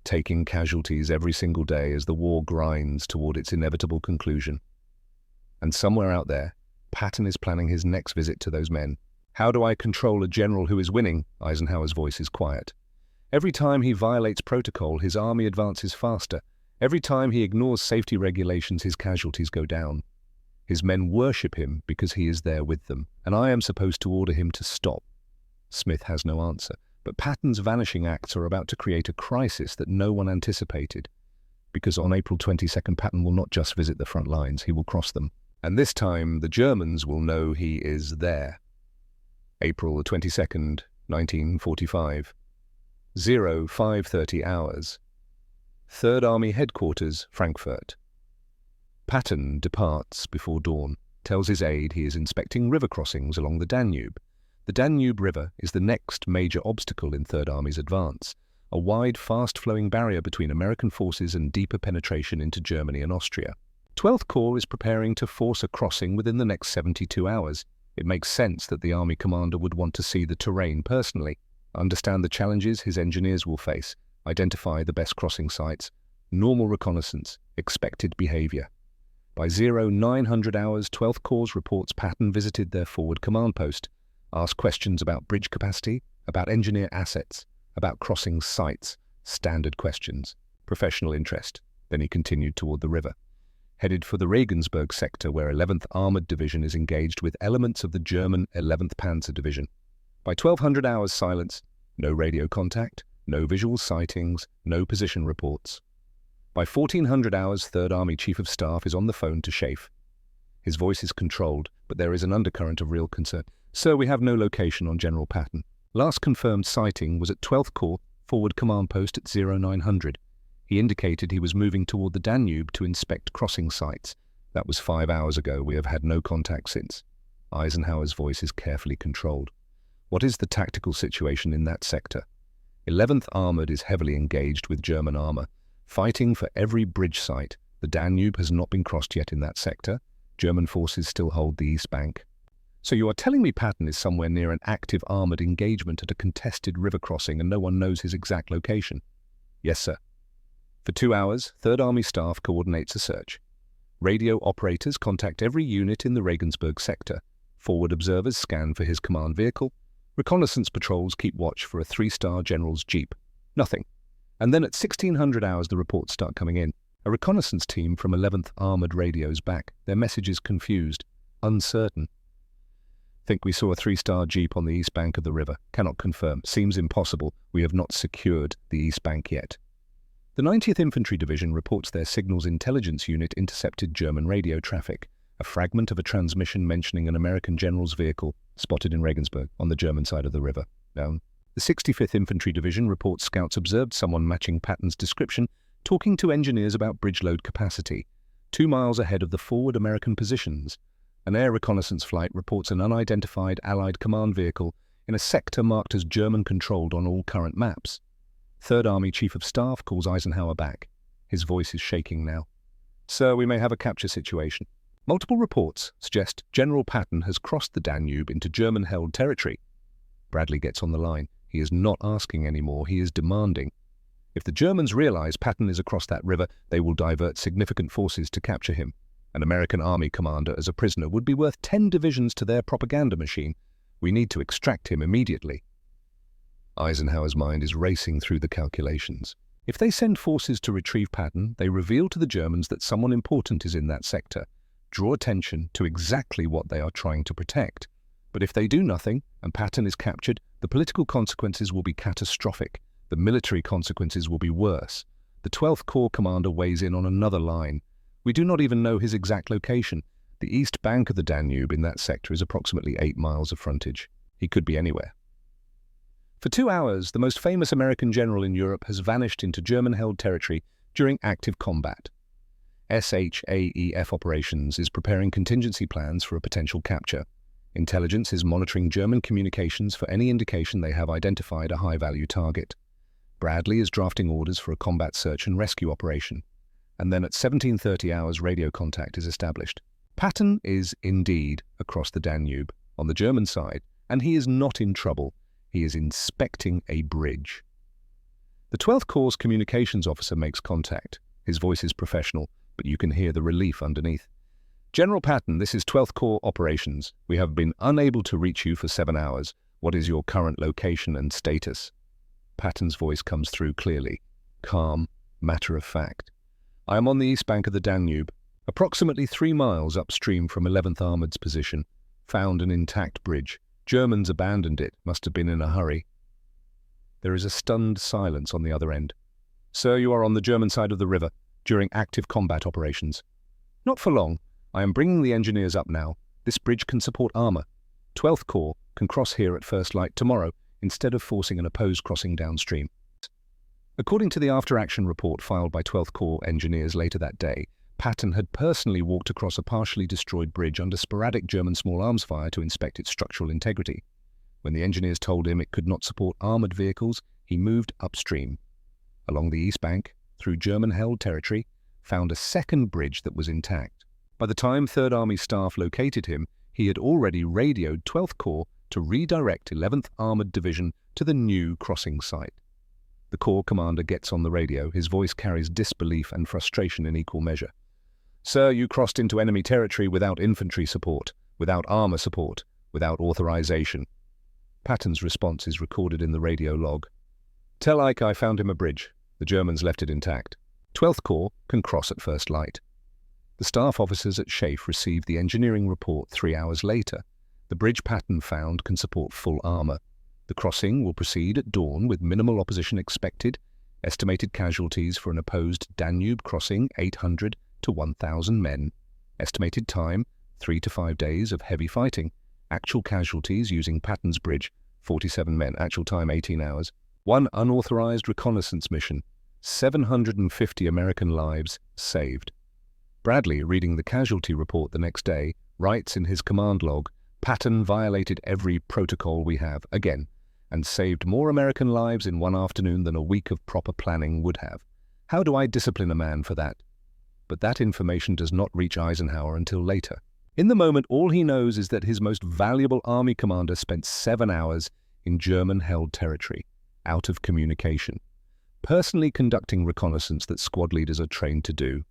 taking casualties every single day as the war grinds toward its inevitable conclusion. And somewhere out there, Patton is planning his next visit to those men. How do I control a general who is winning? Eisenhower's voice is quiet. Every time he violates protocol, his army advances faster. Every time he ignores safety regulations, his casualties go down. His men worship him because he is there with them, and I am supposed to order him to stop. Smith has no answer, but Patton's vanishing acts are about to create a crisis that no one anticipated. Because on April 22nd, Patton will not just visit the front lines, he will cross them. And this time, the Germans will know he is there. April the 22nd, 1945. 05:30 hours. 3rd Army Headquarters, Frankfurt. Patton departs before dawn, tells his aide he is inspecting river crossings along the Danube. The Danube River is the next major obstacle in 3rd Army's advance, a wide, fast-flowing barrier between American forces and deeper penetration into Germany and Austria. 12th Corps is preparing to force a crossing within the next 72 hours. It makes sense that the Army commander would want to see the terrain personally, understand the challenges his engineers will face, identify the best crossing sites, normal reconnaissance, expected behavior. By 0900 hours, 12th Corps reports Patton visited their forward command post, asked questions about bridge capacity, about engineer assets, about crossing sites, standard questions, professional interest. Then he continued toward the river, headed for the Regensburg sector where 11th Armored Division is engaged with elements of the German 11th Panzer Division. By 1200 hours silence, no radio contact, no visual sightings, no position reports. By 1400 hours, 3rd Army Chief of Staff is on the phone to SHAEF. His voice is controlled, but there is an undercurrent of real concern. Sir, we have no location on General Patton. Last confirmed sighting was at 12th Corps forward command post at 0900. He indicated he was moving toward the Danube to inspect crossing sites. That was 5 hours ago. We have had no contact since. Eisenhower's voice is carefully controlled. What is the tactical situation in that sector? 11th Armored is heavily engaged with German armor, fighting for every bridge site. The Danube has not been crossed yet in that sector. German forces still hold the East Bank. So you are telling me Patton is somewhere near an active armored engagement at a contested river crossing and no one knows his exact location? Yes, sir. For 2 hours, Third Army staff coordinates a search. Radio operators contact every unit in the Regensburg sector. Forward observers scan for his command vehicle. Reconnaissance patrols keep watch for a 3-star general's jeep. Nothing. And then at 1600 hours the reports start coming in. A reconnaissance team from 11th Armored radios back. Their messages confused, uncertain. Think we saw a 3-star jeep on the east bank of the river. Cannot confirm. Seems impossible. We have not secured the east bank yet. The 90th Infantry Division reports their signals intelligence unit intercepted German radio traffic, a fragment of a transmission mentioning an American general's vehicle spotted in Regensburg on the German side of the river. Down. The 65th Infantry Division reports scouts observed someone matching Patton's description talking to engineers about bridge load capacity, 2 miles ahead of the forward American positions. An air reconnaissance flight reports an unidentified Allied command vehicle in a sector marked as German-controlled on all current maps. Third Army Chief of Staff calls Eisenhower back. His voice is shaking now. Sir, we may have a capture situation. Multiple reports suggest General Patton has crossed the Danube into German-held territory. Bradley gets on the line. He is not asking anymore, he is demanding. If the Germans realize Patton is across that river, they will divert significant forces to capture him. An American Army commander as a prisoner would be worth 10 divisions to their propaganda machine. We need to extract him immediately. Eisenhower's mind is racing through the calculations. If they send forces to retrieve Patton, they reveal to the Germans that someone important is in that sector, draw attention to exactly what they are trying to protect. But if they do nothing, and Patton is captured, the political consequences will be catastrophic. The military consequences will be worse. The 12th Corps commander weighs in on another line. We do not even know his exact location. The east bank of the Danube in that sector is approximately 8 miles of frontage. He could be anywhere. For 2 hours, the most famous American general in Europe has vanished into German-held territory during active combat. SHAEF Operations is preparing contingency plans for a potential capture. Intelligence is monitoring German communications for any indication they have identified a high-value target. Bradley is drafting orders for a combat search and rescue operation. And then at 1730 hours, radio contact is established. Patton is indeed across the Danube, on the German side, and he is not in trouble. He is inspecting a bridge. The 12th Corps communications officer makes contact. His voice is professional, but you can hear the relief underneath. General Patton, this is 12th Corps operations. We have been unable to reach you for 7 hours. What is your current location and status? Patton's voice comes through clearly, calm, matter of fact. I am on the east bank of the Danube, approximately 3 miles upstream from 11th Armoured's position. Found an intact bridge. Germans abandoned it, must have been in a hurry. There is a stunned silence on the other end. Sir, you are on the German side of the river, during active combat operations. Not for long. I am bringing the engineers up now. This bridge can support armour. 12th Corps can cross here at first light tomorrow, instead of forcing an opposed crossing downstream. According to the after-action report filed by 12th Corps engineers later that day, Patton had personally walked across a partially destroyed bridge under sporadic German small arms fire to inspect its structural integrity. When the engineers told him it could not support armoured vehicles, he moved upstream. Along the east bank, through German-held territory, found a second bridge that was intact. By the time 3rd Army staff located him, he had already radioed 12th Corps to redirect 11th Armoured Division to the new crossing site. The Corps commander gets on the radio. His voice carries disbelief and frustration in equal measure. Sir, you crossed into enemy territory without infantry support, without armour support, without authorization. Patton's response is recorded in the radio log. Tell Ike I found him a bridge. The Germans left it intact. 12th Corps can cross at first light. The staff officers at SHAEF received the engineering report 3 hours later. The bridge Patton found can support full armour. The crossing will proceed at dawn with minimal opposition expected. Estimated casualties for an opposed Danube crossing 800 to 1,000 men. Estimated time 3 to 5 days of heavy fighting. Actual casualties using Patton's bridge 47 men. Actual time 18 hours. One unauthorized reconnaissance mission. 750 American lives saved. Bradley, reading the casualty report the next day, writes in his command log, Patton violated every protocol we have, again, and saved more American lives in one afternoon than a week of proper planning would have. How do I discipline a man for that? But that information does not reach Eisenhower until later. In the moment, all he knows is that his most valuable army commander spent 7 hours in German-held territory, out of communication. personally conducting reconnaissance that squad leaders are trained to do.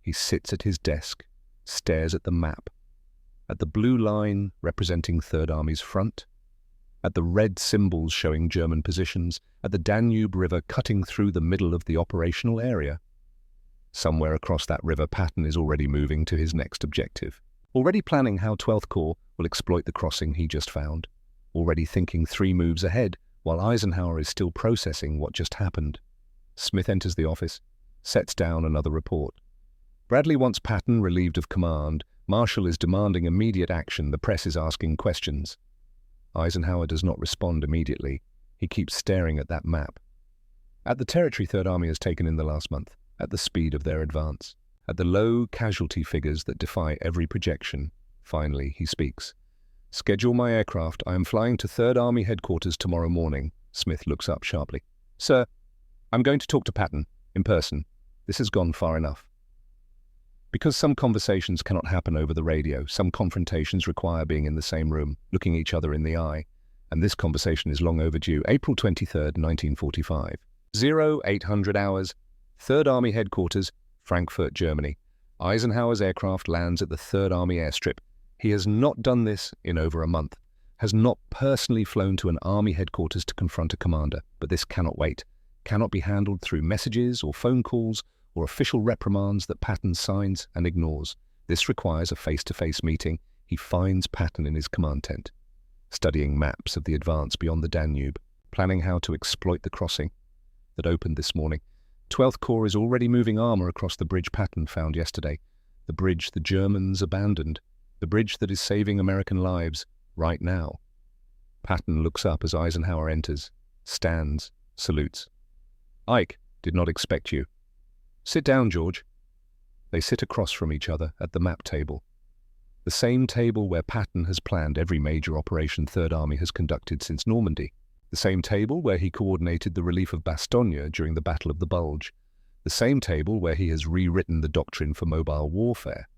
He sits at his desk, stares at the map, at the blue line representing Third Army's front, at the red symbols showing German positions, at the Danube River cutting through the middle of the operational area. Somewhere across that river, Patton is already moving to his next objective, already planning how 12th Corps will exploit the crossing he just found, already thinking 3 moves ahead while Eisenhower is still processing what just happened. Smith enters the office, sets down another report. Bradley wants Patton relieved of command. Marshall is demanding immediate action. The press is asking questions. Eisenhower does not respond immediately. He keeps staring at that map. At the territory Third Army has taken in the last month, at the speed of their advance, at the low casualty figures that defy every projection, finally he speaks. "Schedule my aircraft. I am flying to Third Army headquarters tomorrow morning." Smith looks up sharply. "Sir, I'm going to talk to Patton, in person. This has gone far enough." Because some conversations cannot happen over the radio, some confrontations require being in the same room, looking each other in the eye, and this conversation is long overdue. April 23rd, 1945. 0800 hours, Third Army headquarters, Frankfurt, Germany. Eisenhower's aircraft lands at the Third Army airstrip. He has not done this in over a month, has not personally flown to an Army headquarters to confront a commander, but this cannot wait, cannot be handled through messages or phone calls or official reprimands that Patton signs and ignores. This requires a face-to-face meeting. He finds Patton in his command tent, studying maps of the advance beyond the Danube, planning how to exploit the crossing that opened this morning. 12th Corps is already moving armor across the bridge Patton found yesterday, the bridge the Germans abandoned, the bridge that is saving American lives right now. Patton looks up as Eisenhower enters, stands, salutes. "Ike, did not expect you." "Sit down, George." They sit across from each other at the map table, the same table where Patton has planned every major operation Third Army has conducted since Normandy, the same table where he coordinated the relief of Bastogne during the Battle of the Bulge, the same table where he has rewritten the doctrine for mobile warfare.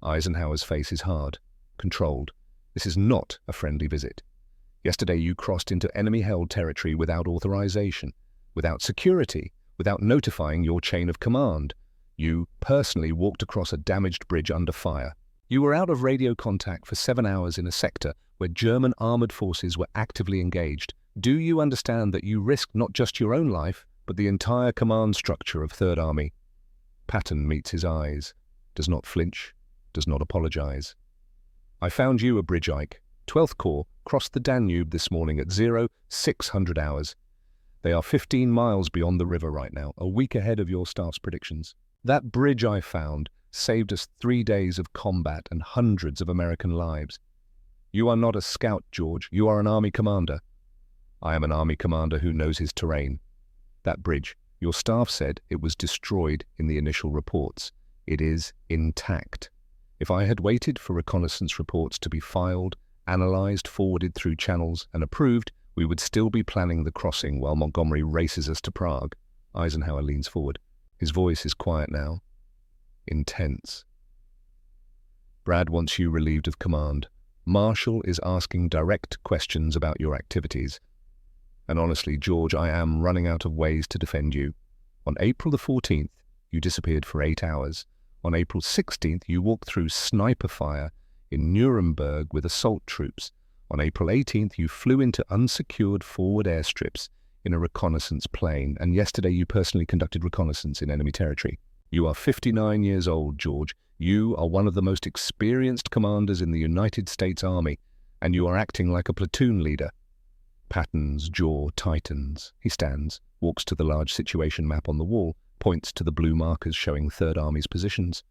Eisenhower's face is hard, controlled. This is not a friendly visit. Yesterday you crossed into enemy-held territory without authorization, without security, without notifying your chain of command. You personally walked across a damaged bridge under fire. You were out of radio contact for 7 hours in a sector where German armored forces were actively engaged. Do you understand that you risked not just your own life, but the entire command structure of Third Army? Patton meets his eyes, does not flinch, does not apologize. "I found you a bridge, Ike. 12th Corps crossed the Danube this morning at 0600 hours. They are 15 miles beyond the river right now, a week ahead of your staff's predictions. That bridge I found saved us 3 days of combat and hundreds of American lives. You are not a scout, George. You are an Army commander." "I am an Army commander who knows his terrain. That bridge, your staff said it was destroyed in the initial reports. It is intact. If I had waited for reconnaissance reports to be filed, analyzed, forwarded through channels, and approved, we would still be planning the crossing while Montgomery races us to Prague." Eisenhower leans forward. His voice is quiet now, intense. "Brad wants you relieved of command. Marshall is asking direct questions about your activities. And honestly, George, I am running out of ways to defend you. On April the 14th, you disappeared for 8 hours. On April 16th, you walked through sniper fire in Nuremberg with assault troops. On April 18th, you flew into unsecured forward airstrips in a reconnaissance plane, and yesterday you personally conducted reconnaissance in enemy territory. You are 59 years old, George. You are one of the most experienced commanders in the United States Army, and you are acting like a platoon leader." Patton's jaw tightens. He stands, walks to the large situation map on the wall, points to the blue markers showing Third Army's positions.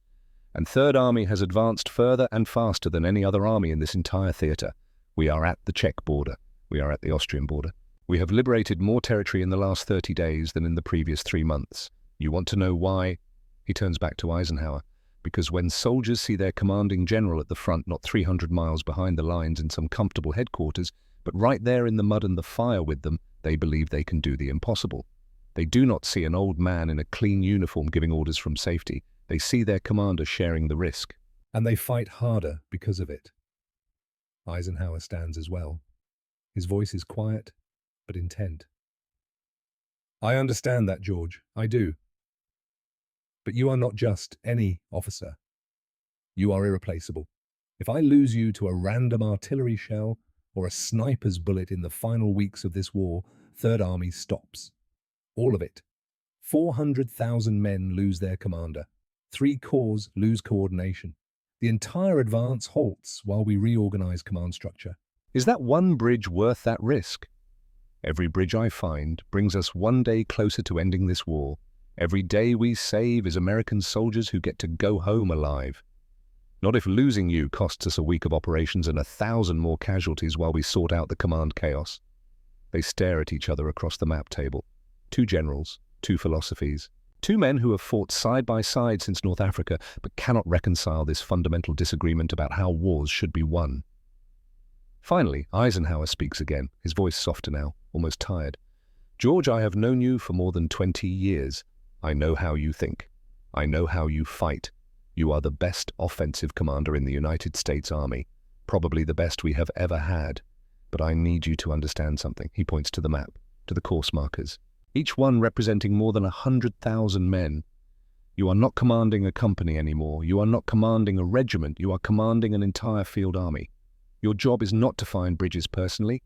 "And Third Army has advanced further and faster than any other army in this entire theater. We are at the Czech border. We are at the Austrian border. We have liberated more territory in the last 30 days than in the previous 3 months. You want to know why?" He turns back to Eisenhower. "Because when soldiers see their commanding general at the front, not 300 miles behind the lines in some comfortable headquarters, but right there in the mud and the fire with them, they believe they can do the impossible. They do not see an old man in a clean uniform giving orders from safety. They see their commander sharing the risk. And they fight harder because of it." Eisenhower stands as well. His voice is quiet, but intent. I understand that, George. I do. But you are not just any officer. You are irreplaceable. If I lose you to a random artillery shell or a sniper's bullet in the final weeks of this war, Third Army stops. All of it. 400,000 men lose their commander. 3 corps lose coordination. The entire advance halts while we reorganize command structure. Is that one bridge worth that risk? Every bridge I find brings us one day closer to ending this war. Every day we save is American soldiers who get to go home alive. Not if losing you costs us a week of operations and 1,000 more casualties while we sort out the command chaos. They stare at each other across the map table. 2 generals, 2 philosophies. 2 men who have fought side by side since North Africa, but cannot reconcile this fundamental disagreement about how wars should be won. Finally, Eisenhower speaks again, his voice softer now, almost tired. George, I have known you for more than 20 years. I know how you think. I know how you fight. You are the best offensive commander in the United States Army, probably the best we have ever had. But I need you to understand something. He points to the map, to the course markers, each one representing more than 100,000 men. You are not commanding a company anymore. You are not commanding a regiment. You are commanding an entire field army. Your job is not to find bridges personally.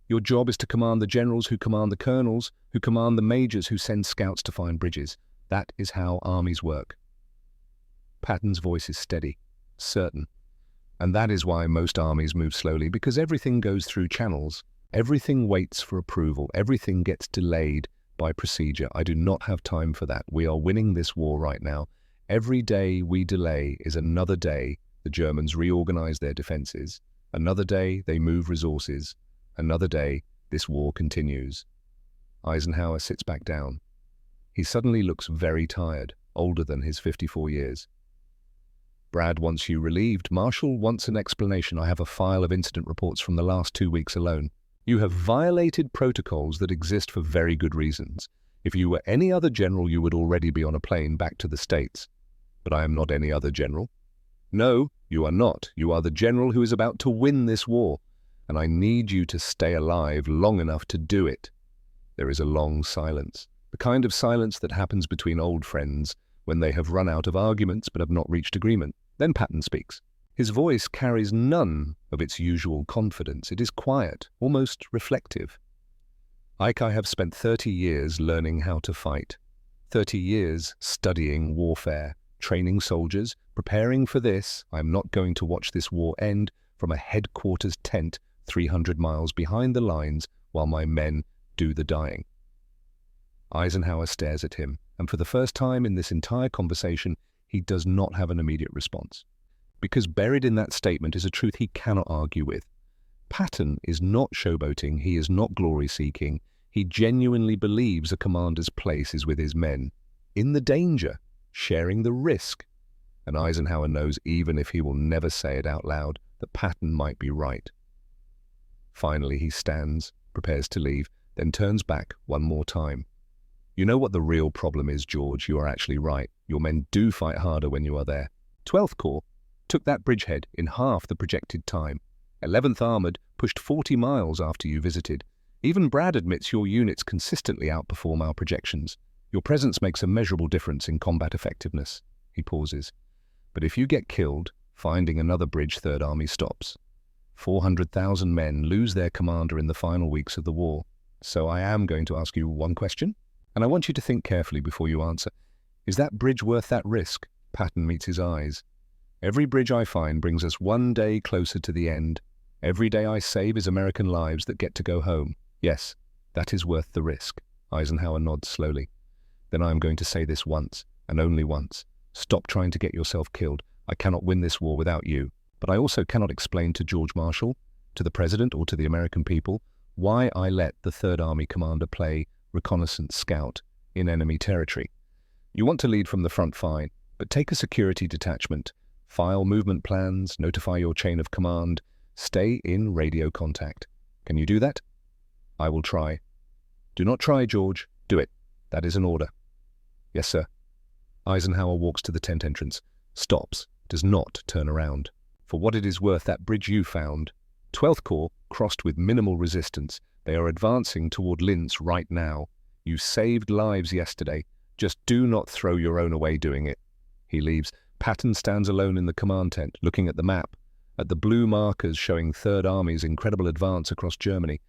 Your job is to command the generals who command the colonels, who command the majors who send scouts to find bridges. That is how armies work. Patton's voice is steady, certain. And that is why most armies move slowly, because everything goes through channels. Everything waits for approval. Everything gets delayed by procedure. I do not have time for that. We are winning this war right now. Every day we delay is another day the Germans reorganize their defenses. Another day they move resources. Another day this war continues. Eisenhower sits back down. He suddenly looks very tired, older than his 54 years. Brad wants you relieved. Marshall wants an explanation. I have a file of incident reports from the last 2 weeks alone. You have violated protocols that exist for very good reasons. If you were any other general, you would already be on a plane back to the States. But I am not any other general. No, you are not. You are the general who is about to win this war, and I need you to stay alive long enough to do it. There is a long silence, the kind of silence that happens between old friends when they have run out of arguments but have not reached agreement. Then Patton speaks. His voice carries none of its usual confidence. It is quiet, almost reflective. Ike, I have spent 30 years learning how to fight. 30 years studying warfare, training soldiers, preparing for this. I am not going to watch this war end from a headquarters tent 300 miles behind the lines while my men do the dying. Eisenhower stares at him, and for the first time in this entire conversation, he does not have an immediate response. Because buried in that statement is a truth he cannot argue with. Patton is not showboating, he is not glory-seeking. He genuinely believes a commander's place is with his men, in the danger, sharing the risk. And Eisenhower knows, even if he will never say it out loud, that Patton might be right. Finally, he stands, prepares to leave, then turns back one more time. You know what the real problem is, George. You are actually right. Your men do fight harder when you are there. 12th Corps took that bridgehead in half the projected time. 11th Armored pushed 40 miles after you visited. Even Brad admits your units consistently outperform our projections. Your presence makes a measurable difference in combat effectiveness. He pauses. But if you get killed, finding another bridge, Third Army stops. 400,000 men lose their commander in the final weeks of the war. So I am going to ask you one question, and I want you to think carefully before you answer. Is that bridge worth that risk? Patton meets his eyes. Every bridge I find brings us one day closer to the end. Every day I save is American lives that get to go home. Yes, that is worth the risk. Eisenhower nods slowly. Then I am going to say this once, and only once. Stop trying to get yourself killed. I cannot win this war without you. But I also cannot explain to George Marshall, to the President, or to the American people why I let the Third Army commander play reconnaissance scout in enemy territory. You want to lead from the front, fine, but take a security detachment. File movement plans, notify your chain of command, stay in radio contact. Can you do that? I will try. Do not try, George. Do it. That is an order. Yes, sir. Eisenhower walks to the tent entrance, stops, does not turn around. For what it is worth, that bridge you found, 12th Corps crossed with minimal resistance. They are advancing toward Linz right now. You saved lives yesterday. Just do not throw your own away doing it." He leaves. Patton stands alone in the command tent, looking at the map, at the blue markers showing Third Army's incredible advance across Germany,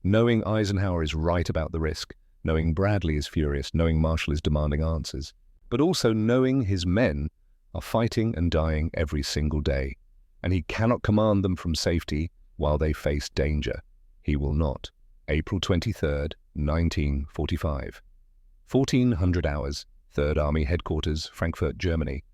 knowing Eisenhower is right about the risk, knowing Bradley is furious, knowing Marshall is demanding answers, but also knowing his men are fighting and dying every single day, and he cannot command them from safety while they face danger. He will not. April 23rd, 1945. 1400 hours, Third Army Headquarters, Frankfurt, Germany.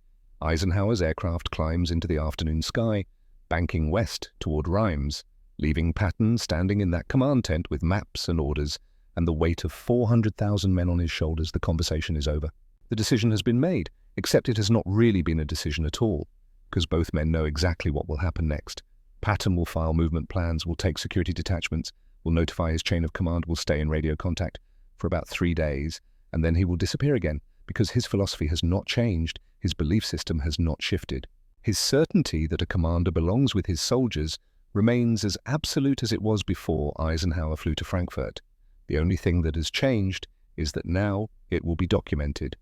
Eisenhower's aircraft climbs into the afternoon sky, banking west toward Reims, leaving Patton standing in that command tent with maps and orders and the weight of 400,000 men on his shoulders. The conversation is over. The decision has been made, except it has not really been a decision at all, because both men know exactly what will happen next. Patton will file movement plans, will take security detachments, will notify his chain of command, will stay in radio contact for about 3 days, and then he will disappear again, because his philosophy has not changed, his belief system has not shifted. His certainty that a commander belongs with his soldiers remains as absolute as it was before Eisenhower flew to Frankfurt. The only thing that has changed is that now it will be documented.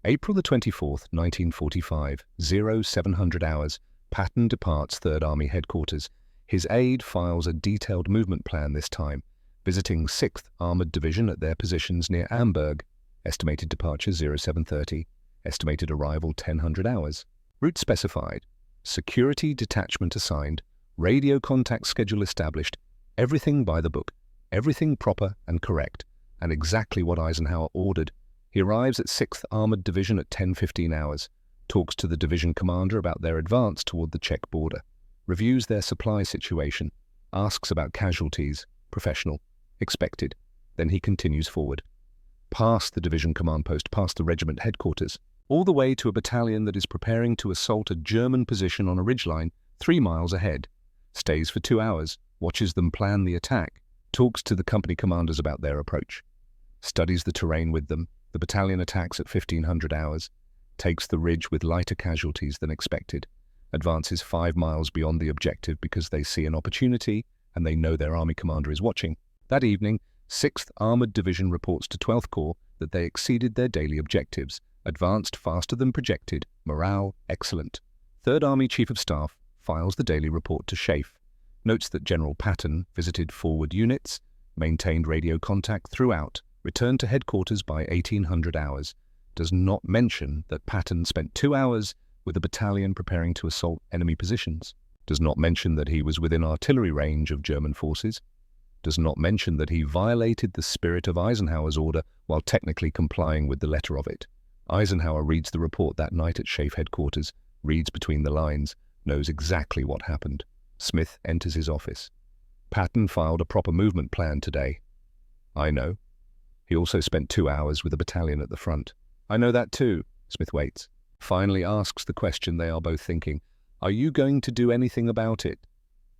April the 24th, 1945, 0700 hours, Patton departs Third Army Headquarters. His aide files a detailed movement plan this time, visiting 6th Armored Division at their positions near Amberg. Estimated departure 0730, estimated arrival 1000 hours. Route specified, security detachment assigned, radio contact schedule established, everything by the book, everything proper and correct, and exactly what Eisenhower ordered. He arrives at 6th Armored Division at 10:15 hours, talks to the division commander about their advance toward the Czech border, reviews their supply situation, asks about casualties, professional, expected. Then he continues forward, past the division command post, past the regiment headquarters, all the way to a battalion that is preparing to assault a German position on a ridgeline 3 miles ahead, stays for 2 hours, watches them plan the attack, talks to the company commanders about their approach, studies the terrain with them. The battalion attacks at 1500 hours, takes the ridge with lighter casualties than expected, advances 5 miles beyond the objective because they see an opportunity and they know their army commander is watching. That evening, 6th Armored Division reports to 12th Corps that they exceeded their daily objectives, advanced faster than projected, morale excellent. 3rd Army Chief of Staff files the daily report to Schaeff, notes that General Patton visited forward units, maintained radio contact throughout, returned to headquarters by 1800 hours, does not mention that Patton spent 2 hours with a battalion preparing to assault enemy positions, does not mention that he was within artillery range of German forces, does not mention that he violated the spirit of Eisenhower's order while technically complying with the letter of it. Eisenhower reads the report that night at Schaeff headquarters, reads between the lines, knows exactly what happened. Smith enters his office. Patton filed a proper movement plan today. I know. He also spent 2 hours with a battalion at the front. I know that too. Smith waits. Finally asks the question they are both thinking. Are you going to do anything about it?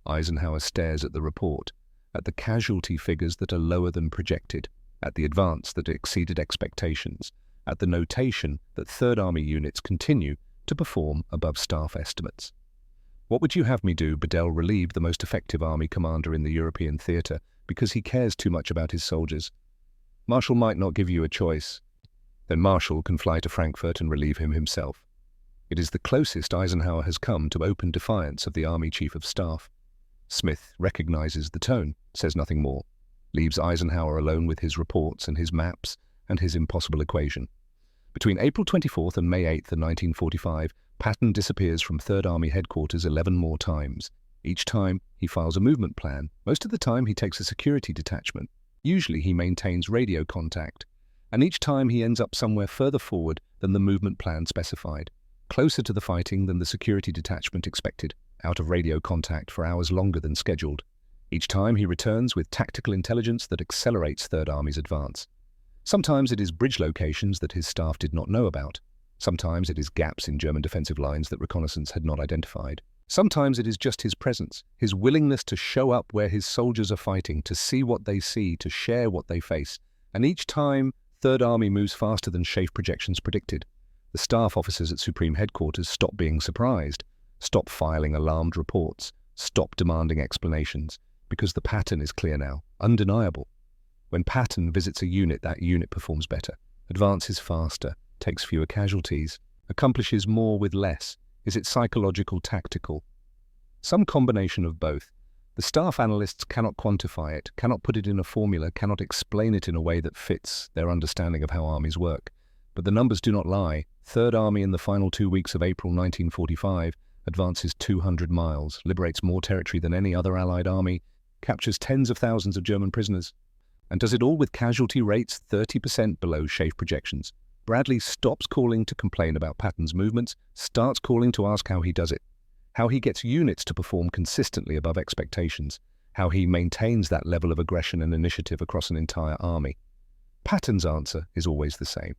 Eisenhower stares at the report, at the casualty figures that are lower than projected, at the advance that exceeded expectations, at the notation that Third Army units continue to perform above staff estimates. What would you have me do? Bedell relieved the most effective army commander in the European theatre because he cares too much about his soldiers. Marshall might not give you a choice. Then Marshall can fly to Frankfurt and relieve him himself. It is the closest Eisenhower has come to open defiance of the Army Chief of Staff. Smith recognizes the tone, says nothing more, leaves Eisenhower alone with his reports and his maps and his impossible equation. Between April 24th and May 8th, 1945, Patton disappears from Third Army headquarters 11 more times. Each time, he files a movement plan. Most of the time, he takes a security detachment. Usually, he maintains radio contact. And each time, he ends up somewhere further forward than the movement plan specified, closer to the fighting than the security detachment expected, out of radio contact for hours longer than scheduled. Each time, he returns with tactical intelligence that accelerates Third Army's advance. Sometimes it is bridge locations that his staff did not know about. Sometimes it is gaps in German defensive lines that reconnaissance had not identified. Sometimes it is just his presence, his willingness to show up where his soldiers are fighting, to see what they see, to share what they face. And each time, Third Army moves faster than Schaeff projections predicted. The staff officers at Supreme Headquarters stop being surprised, stop filing alarmed reports, stop demanding explanations, because the pattern is clear now, undeniable. When Patton visits a unit, that unit performs better, advances faster, takes fewer casualties, accomplishes more with less. Is it psychological, tactical? Some combination of both. The staff analysts cannot quantify it, cannot put it in a formula, cannot explain it in a way that fits their understanding of how armies work. But the numbers do not lie. Third Army in the final 2 weeks of April 1945 advances 200 miles, liberates more territory than any other Allied army, captures tens of thousands of German prisoners, and does it all with casualty rates 30% below SHAEF projections. Bradley stops calling to complain about Patton's movements, starts calling to ask how he does it, how he gets units to perform consistently above expectations, how he maintains that level of aggression and initiative across an entire army. Patton's answer is always the same.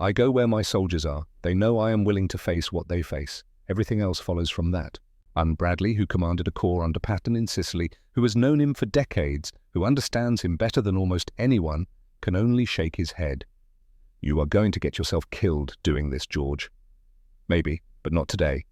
I go where my soldiers are. They know I am willing to face what they face. Everything else follows from that. And Bradley, who commanded a corps under Patton in Sicily, who has known him for decades, who understands him better than almost anyone, can only shake his head. You are going to get yourself killed doing this, George. Maybe, but not today.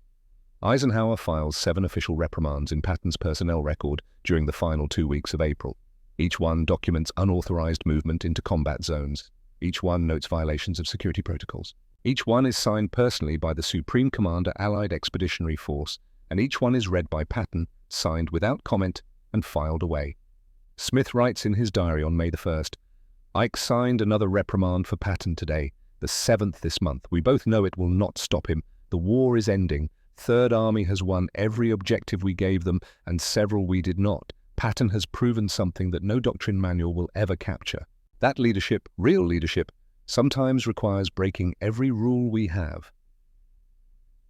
Eisenhower files 7 official reprimands in Patton's personnel record during the final 2 weeks of April. Each one documents unauthorized movement into combat zones. Each one notes violations of security protocols. Each one is signed personally by the Supreme Commander Allied Expeditionary Force, and each one is read by Patton, signed without comment, and filed away. Smith writes in his diary on May the 1st, Ike signed another reprimand for Patton today, the 7th this month. We both know it will not stop him. The war is ending. Third Army has won every objective we gave them, and several we did not. Patton has proven something that no doctrine manual will ever capture. That leadership, real leadership, sometimes requires breaking every rule we have.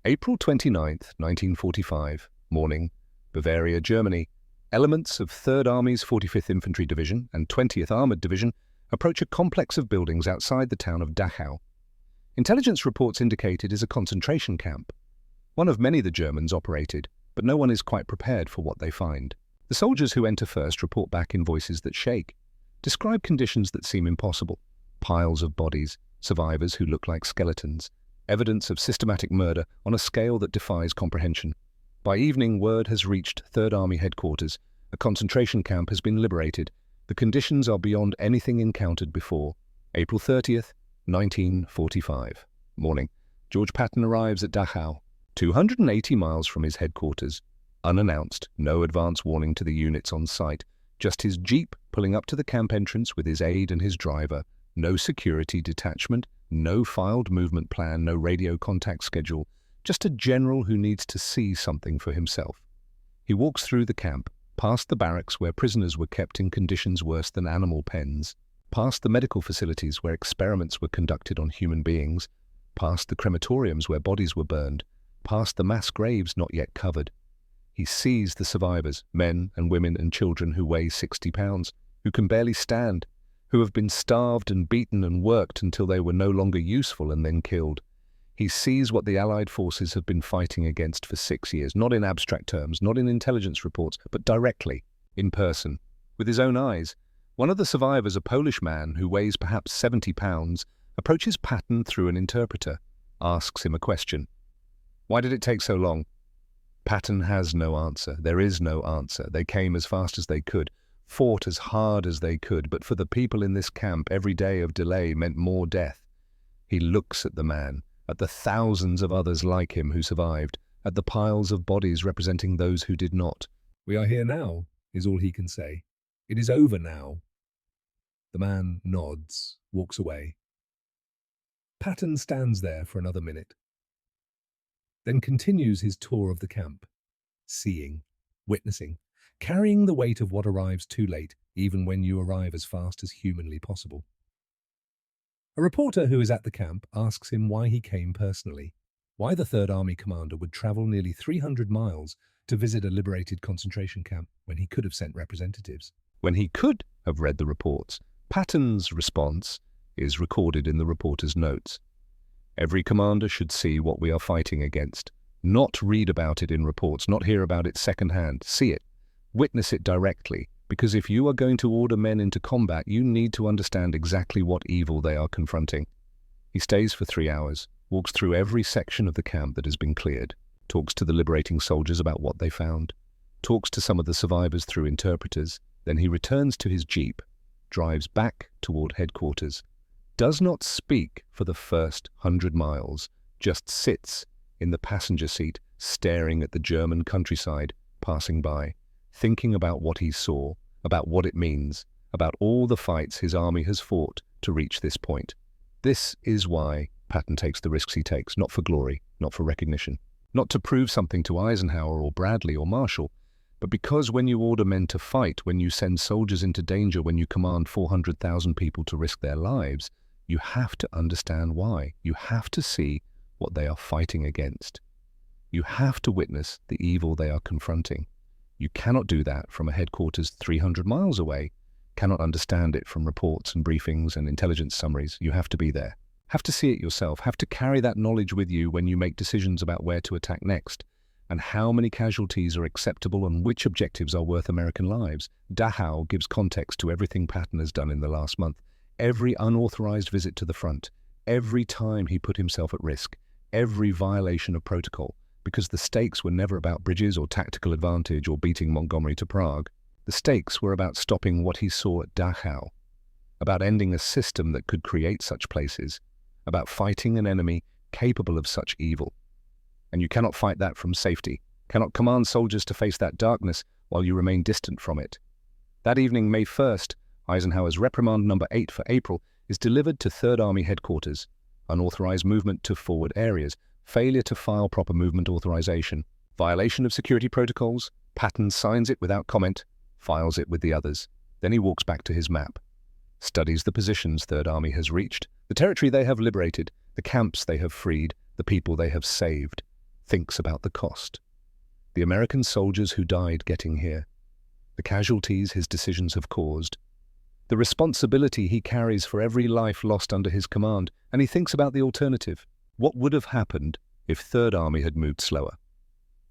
April 29th, 1945, morning, Bavaria, Germany. Elements of 3rd Army's 45th Infantry Division and 20th Armored Division approach a complex of buildings outside the town of Dachau. Intelligence reports indicate it is a concentration camp. One of many the Germans operated, but no one is quite prepared for what they find. The soldiers who enter first report back in voices that shake. Describe conditions that seem impossible. Piles of bodies, survivors who look like skeletons, evidence of systematic murder on a scale that defies comprehension. By evening, word has reached 3rd Army headquarters. A concentration camp has been liberated. The conditions are beyond anything encountered before. April 30th, 1945. Morning. George Patton arrives at Dachau, 280 miles from his headquarters. Unannounced, no advance warning to the units on site. Just his jeep pulling up to the camp entrance with his aide and his driver. No security detachment, no filed movement plan, no radio contact schedule. Just a general who needs to see something for himself. He walks through the camp, past the barracks where prisoners were kept in conditions worse than animal pens, past the medical facilities where experiments were conducted on human beings, past the crematoriums where bodies were burned, past the mass graves not yet covered. He sees the survivors, men and women and children who weigh 60 pounds, who can barely stand, who have been starved and beaten and worked until they were no longer useful and then killed. He sees what the Allied forces have been fighting against for 6 years, not in abstract terms, not in intelligence reports, but directly, in person, with his own eyes. One of the survivors, a Polish man who weighs perhaps 70 pounds, approaches Patton through an interpreter, asks him a question. Why did it take so long? Patton has no answer. There is no answer. They came as fast as they could, fought as hard as they could, but for the people in this camp, every day of delay meant more death. He looks at the man, at the thousands of others like him who survived, at the piles of bodies representing those who did not. We are here now, is all he can say. It is over now. The man nods, walks away. Patton stands there for another minute, then continues his tour of the camp, seeing, witnessing, carrying the weight of what arrives too late, even when you arrive as fast as humanly possible. A reporter who is at the camp asks him why he came personally, why the 3rd Army commander would travel nearly 300 miles to visit a liberated concentration camp when he could have sent representatives. When he could have read the reports, Patton's response is recorded in the reporter's notes. Every commander should see what we are fighting against, not read about it in reports, not hear about it secondhand. See it, witness it directly, because if you are going to order men into combat, you need to understand exactly what evil they are confronting. He stays for 3 hours, walks through every section of the camp that has been cleared, talks to the liberating soldiers about what they found, talks to some of the survivors through interpreters, then he returns to his jeep, drives back toward headquarters, does not speak for the first 100 miles, just sits in the passenger seat staring at the German countryside passing by, thinking about what he saw, about what it means, about all the fights his army has fought to reach this point. This is why Patton takes the risks he takes, not for glory, not for recognition, not to prove something to Eisenhower or Bradley or Marshall, but because when you order men to fight, when you send soldiers into danger, when you command 400,000 people to risk their lives, you have to understand why. You have to see what they are fighting against. You have to witness the evil they are confronting. You cannot do that from a headquarters 300 miles away, cannot understand it from reports and briefings and intelligence summaries. You have to be there. Have to see it yourself, have to carry that knowledge with you when you make decisions about where to attack next, and how many casualties are acceptable and which objectives are worth American lives. Dachau gives context to everything Patton has done in the last month. Every unauthorized visit to the front, every time he put himself at risk, every violation of protocol, because the stakes were never about bridges or tactical advantage or beating Montgomery to Prague. The stakes were about stopping what he saw at Dachau, about ending a system that could create such places, about fighting an enemy capable of such evil. And you cannot fight that from safety, cannot command soldiers to face that darkness while you remain distant from it. That evening, May 1st, Eisenhower's reprimand number 8 for April is delivered to 3rd Army headquarters. Unauthorized movement to forward areas, failure to file proper movement authorization, violation of security protocols. Patton signs it without comment, files it with the others. Then he walks back to his map, studies the positions 3rd Army has reached, the territory they have liberated, the camps they have freed, the people they have saved, thinks about the cost. The American soldiers who died getting here, the casualties his decisions have caused, the responsibility he carries for every life lost under his command, and he thinks about the alternative. What would have happened if 3rd Army had moved slower,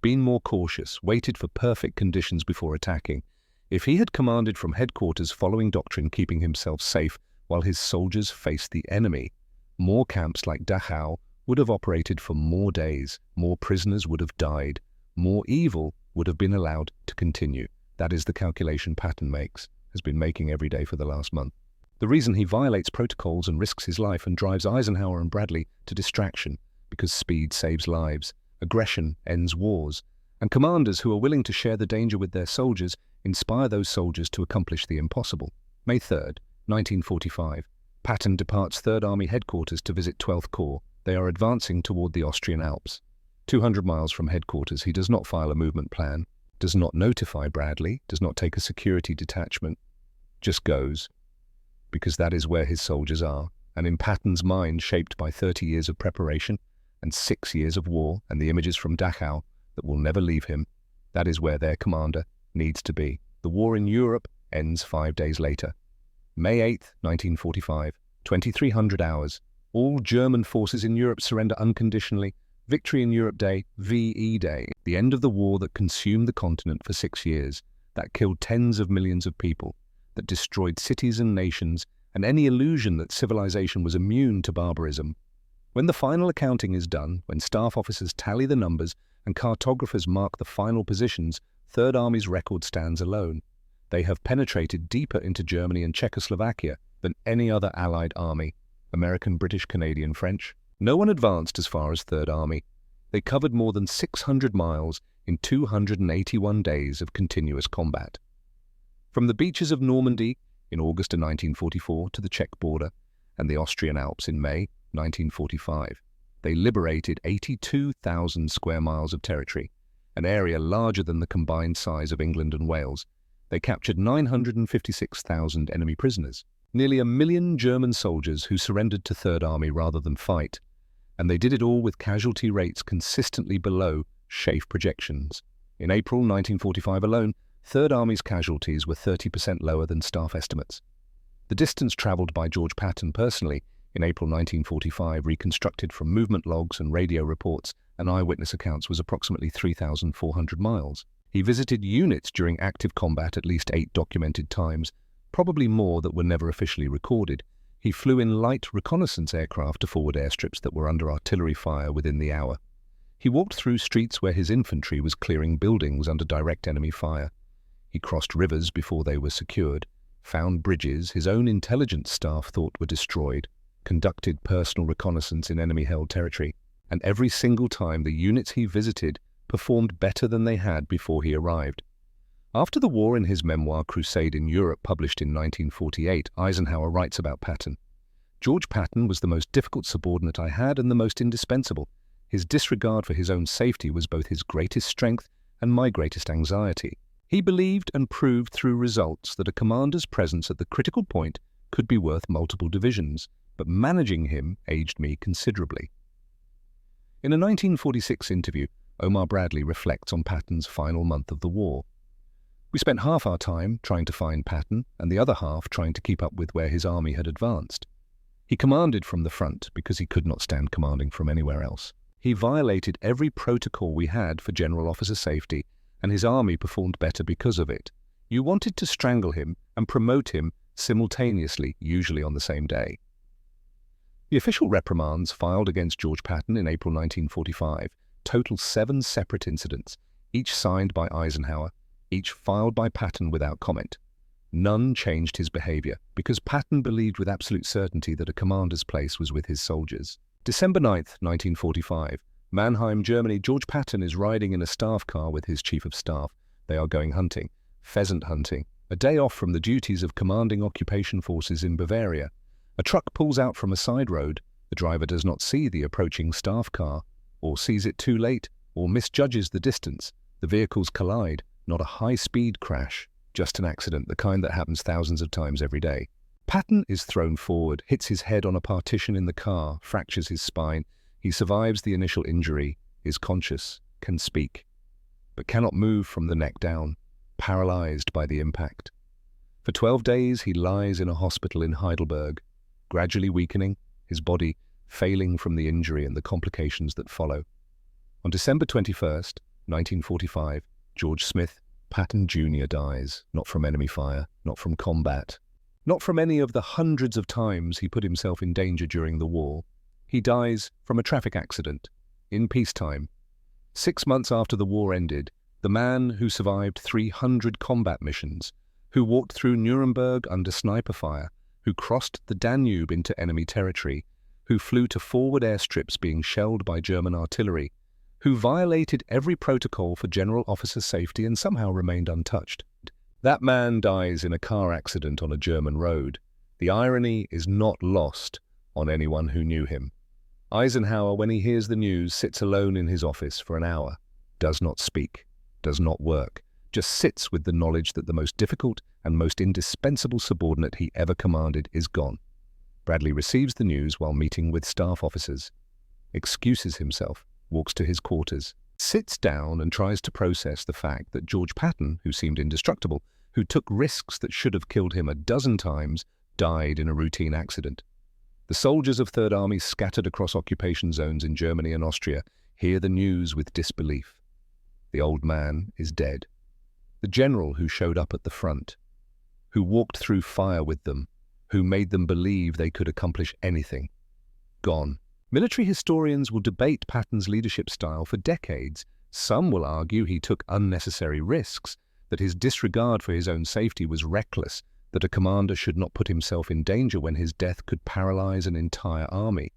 been more cautious, waited for perfect conditions before attacking? If he had commanded from headquarters following doctrine, keeping himself safe while his soldiers faced the enemy, more camps like Dachau would have operated for more days, more prisoners would have died, more evil would have been allowed to continue. That is the calculation Patton makes, has been making every day for the last month. The reason he violates protocols and risks his life and drives Eisenhower and Bradley to distraction, because speed saves lives, aggression ends wars, and commanders who are willing to share the danger with their soldiers inspire those soldiers to accomplish the impossible. May 3rd, 1945. Patton departs 3rd Army headquarters to visit 12th Corps. They are advancing toward the Austrian Alps. 200 miles from headquarters, he does not file a movement plan, does not notify Bradley, does not take a security detachment, just goes, because that is where his soldiers are, and in Patton's mind, shaped by 30 years of preparation and 6 years of war and the images from Dachau that will never leave him, that is where their commander needs to be. The war in Europe ends 5 days later. May 8th, 1945, 2300 hours. All German forces in Europe surrender unconditionally. Victory in Europe Day, VE Day, the end of the war that consumed the continent for 6 years, that killed tens of millions of people, that destroyed cities and nations, and any illusion that civilization was immune to barbarism. When the final accounting is done, when staff officers tally the numbers and cartographers mark the final positions, 3rd Army's record stands alone. They have penetrated deeper into Germany and Czechoslovakia than any other Allied army, American, British, Canadian, French. No one advanced as far as 3rd Army. They covered more than 600 miles in 281 days of continuous combat. From the beaches of Normandy in August of 1944 to the Czech border and the Austrian Alps in May 1945, they liberated 82,000 square miles of territory, an area larger than the combined size of England and Wales. They captured 956,000 enemy prisoners, nearly 1 million German soldiers who surrendered to 3rd Army rather than fight, and they did it all with casualty rates consistently below SHAEF projections. In April 1945 alone, 3rd Army's casualties were 30% lower than staff estimates. The distance travelled by George Patton personally in April 1945, reconstructed from movement logs and radio reports and eyewitness accounts, was approximately 3,400 miles. He visited units during active combat at least 8 documented times, probably more that were never officially recorded. He flew in light reconnaissance aircraft to forward airstrips that were under artillery fire within the hour. He walked through streets where his infantry was clearing buildings under direct enemy fire. He crossed rivers before they were secured. found bridges his own intelligence staff thought were destroyed, conducted personal reconnaissance in enemy-held territory, and every single time the units he visited performed better than they had before he arrived. After the war, in his memoir Crusade in Europe, published in 1948, Eisenhower writes about Patton. "George Patton was the most difficult subordinate I had and the most indispensable. His disregard for his own safety was both his greatest strength and my greatest anxiety. He believed and proved through results that a commander's presence at the critical point could be worth multiple divisions, but managing him aged me considerably." In a 1946 interview, Omar Bradley reflects on Patton's final month of the war. "We spent half our time trying to find Patton and the other half trying to keep up with where his army had advanced. He commanded from the front because he could not stand commanding from anywhere else. He violated every protocol we had for general officer safety, and his army performed better because of it. You wanted to strangle him and promote him simultaneously, usually on the same day." The official reprimands filed against George Patton in April 1945 total 7 separate incidents, each signed by Eisenhower, each filed by Patton without comment. None changed his behavior, because Patton believed with absolute certainty that a commander's place was with his soldiers. December 9, 1945, Mannheim, Germany. George Patton is riding in a staff car with his chief of staff. They are going hunting, pheasant hunting, a day off from the duties of commanding occupation forces in Bavaria. A truck pulls out from a side road. The driver does not see the approaching staff car, or sees it too late, or misjudges the distance. The vehicles collide, not a high-speed crash, just an accident, the kind that happens thousands of times every day. Patton is thrown forward, hits his head on a partition in the car, fractures his spine. He survives the initial injury, is conscious, can speak, but cannot move from the neck down, paralyzed by the impact. For 12 days he lies in a hospital in Heidelberg, gradually weakening, his body failing from the injury and the complications that follow. On December 21st, 1945, George Smith Patton Jr. dies, not from enemy fire, not from combat, not from any of the hundreds of times he put himself in danger during the war. He dies from a traffic accident, in peacetime. 6 months after the war ended, the man who survived 300 combat missions, who walked through Nuremberg under sniper fire, who crossed the Danube into enemy territory, who flew to forward airstrips being shelled by German artillery, who violated every protocol for general officer safety and somehow remained untouched. That man dies in a car accident on a German road. The irony is not lost on anyone who knew him. Eisenhower, when he hears the news, sits alone in his office for an hour, does not speak, does not work, just sits with the knowledge that the most difficult and most indispensable subordinate he ever commanded is gone. Bradley receives the news while meeting with staff officers, excuses himself, walks to his quarters, sits down and tries to process the fact that George Patton, who seemed indestructible, who took risks that should have killed him a dozen times, died in a routine accident. The soldiers of Third Army scattered across occupation zones in Germany and Austria hear the news with disbelief. The old man is dead. The general who showed up at the front, who walked through fire with them, who made them believe they could accomplish anything, gone. Military historians will debate Patton's leadership style for decades. Some will argue he took unnecessary risks, that his disregard for his own safety was reckless, that a commander should not put himself in danger when his death could paralyze an entire army.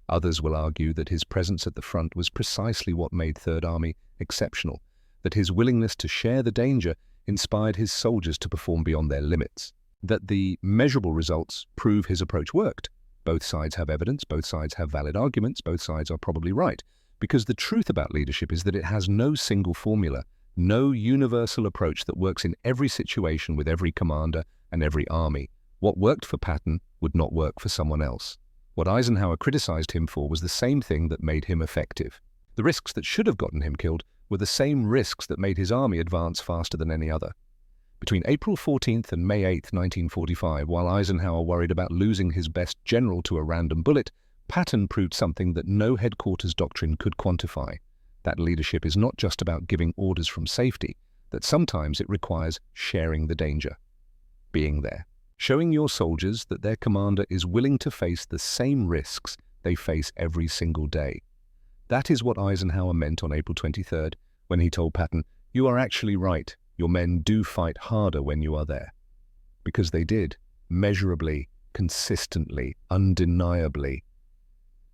Others will argue that his presence at the front was precisely what made Third Army exceptional, that his willingness to share the danger inspired his soldiers to perform beyond their limits, that the measurable results prove his approach worked. Both sides have evidence, both sides have valid arguments, both sides are probably right, because the truth about leadership is that it has no single formula, no universal approach that works in every situation with every commander and every army. What worked for Patton would not work for someone else. What Eisenhower criticized him for was the same thing that made him effective. The risks that should have gotten him killed were the same risks that made his army advance faster than any other. Between April 14th and May 8th, 1945, while Eisenhower worried about losing his best general to a random bullet, Patton proved something that no headquarters doctrine could quantify. That leadership is not just about giving orders from safety, that sometimes it requires sharing the danger. Being there. Showing your soldiers that their commander is willing to face the same risks they face every single day. That is what Eisenhower meant on April 23rd, when he told Patton, "You are actually right. Your men do fight harder when you are there." Because they did, measurably, consistently, undeniably.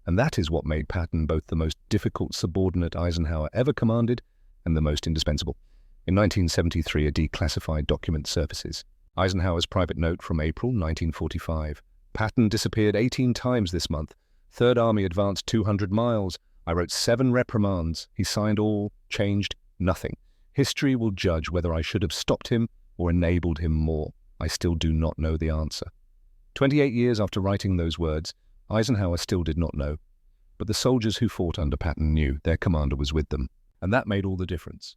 And that is what made Patton both the most difficult subordinate Eisenhower ever commanded and the most indispensable. In 1973, a declassified document surfaces. Eisenhower's private note from April 1945. Patton disappeared 18 times this month. Third Army advanced 200 miles. I wrote 7 reprimands. He signed all, changed nothing. History will judge whether I should have stopped him or enabled him more. I still do not know the answer. 28 years after writing those words, Eisenhower still did not know. But the soldiers who fought under Patton knew their commander was with them. And that made all the difference.